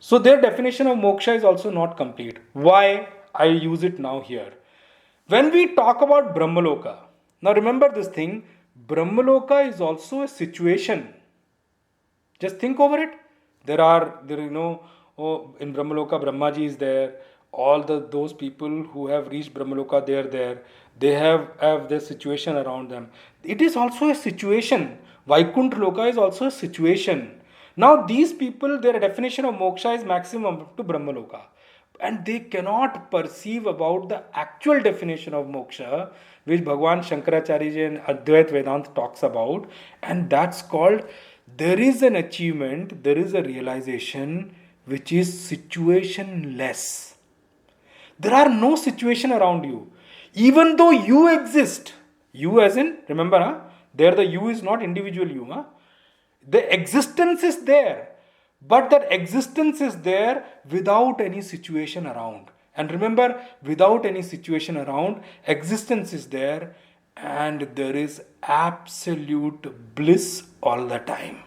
Speaker 1: So their definition of moksha is also not complete. Why? I use it now here. When we talk about Brahmaloka, now remember this thing, Brahmaloka is also a situation. Just think over it. In Brahmaloka, Brahmaji is there. All those people who have reached Brahmaloka, they are there. They have their situation around them. It is also a situation. Vaikunt Loka is also a situation. Now these people, their definition of moksha is maximum to Brahmaloka. And they cannot perceive about the actual definition of moksha, which Bhagwan Shankaracharya and Advait Vedanta talks about. And that's called there is an achievement, there is a realization which is situationless. There are no situation around you. Even though you exist, you as in, remember, there the you is not individual you. The existence is there. But that existence is there without any situation around. And remember, without any situation around, existence is there and there is absolute bliss all the time.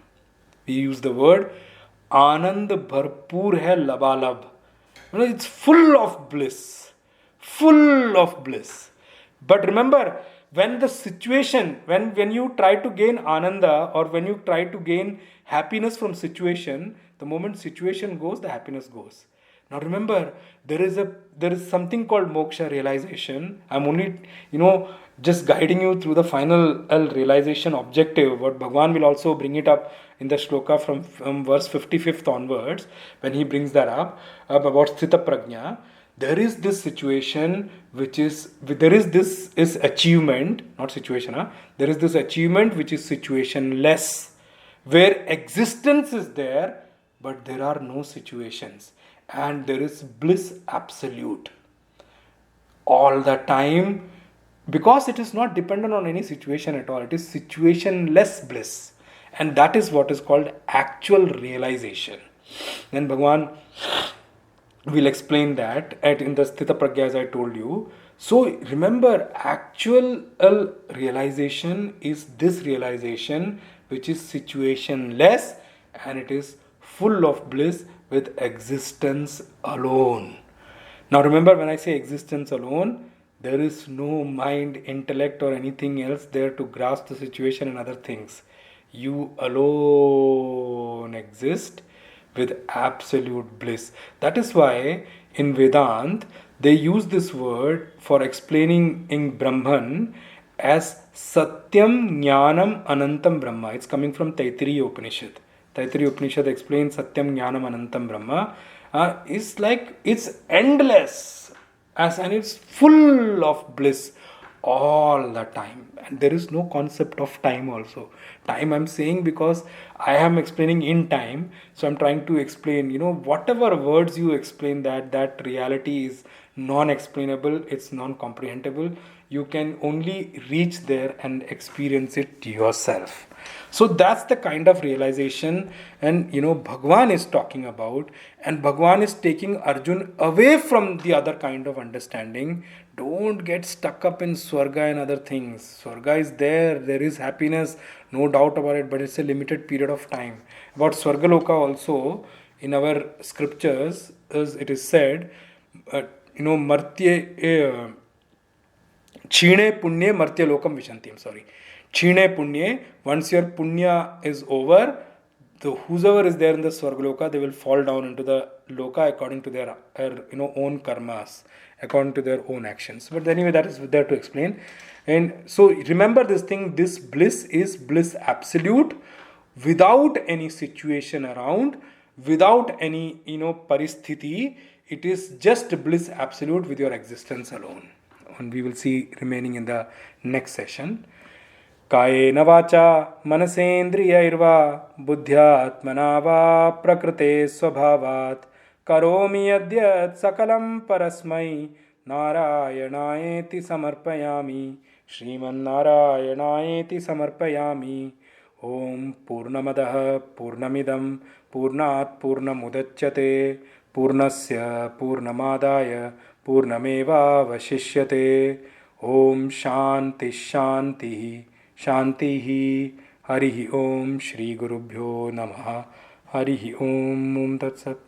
Speaker 1: We use the word Anand Bharpur hai labalab. It's full of bliss. Full of bliss. But remember, when the situation, when you try to gain ananda or when you try to gain happiness from situation, the moment situation goes, the happiness goes. Now remember, there is something called moksha realization. I'm only, just guiding you through the final realization objective. What Bhagwan will also bring it up in the shloka from verse 55th onwards, when he brings that up about sthita prajna. There is this situation there is this is achievement, not situation, there is this achievement which is situationless, where existence is there, but there are no situations, and there is bliss absolute all the time, because it is not dependent on any situation at all. It is situationless bliss, and that is what is called actual realization. Then Bhagwan will explain that in the Sthita Pragya, as I told you. So remember, actual realization is this realization which is situationless and it is full of bliss with existence alone. Now remember, when I say existence alone, there is no mind, intellect or anything else there to grasp the situation and other things. You alone exist with absolute bliss. That is why in Vedant they use this word for explaining in Brahman as Satyam Jnanam Anantam Brahma. It's coming from Taittiriya Upanishad. Taittiriya Upanishad explains Satyam Jnanam Anantam Brahma. It's like it's endless and it's full of bliss all the time, and there is no concept of time also. Time I'm saying because I am explaining in time, so I'm trying to explain, whatever words you explain, that reality is non-explainable, it's non-comprehensible. You can only reach there and experience it yourself. So that's the kind of realization and Bhagwan is talking about, and Bhagwan is taking Arjun away from the other kind of understanding. Don't get stuck up in Swarga and other things. Swarga is there is happiness, no doubt about it, but it's a limited period of time. About Swargaloka also, in our scriptures, as it is said, Martye Chine Punye Martya Lokam Vishanti. I'm sorry. Chine Punye, once your Punya is over, whosoever is there in the Swargaloka, they will fall down into the Loka according to their own karmas, according to their own actions. But anyway, that is there to explain. And so remember this thing, this bliss is bliss absolute, without any situation around, without any paristhiti. It is just bliss absolute with your existence alone. And we will see remaining in the next session. कायेन वाचा मनसेन्द्रियैर्वा बुद्ध्यात्मना वा प्रकृते स्वभावात् करोमि यद्यत् सकलं परस्मै नारायणायेति समर्पयामि श्रीमन्नारायणायेति समर्पयामि। ओम पूर्णमदः पूर्णमिदं पूर्णात् पूर्णमुदच्यते पूर्णस्य पूर्णमादाय पूर्णमेवावशिष्यते। ओम शांति शांति शांति ही। हरि ओम श्री गुरुभ्यो नमः। हरि ओम तत्सत्।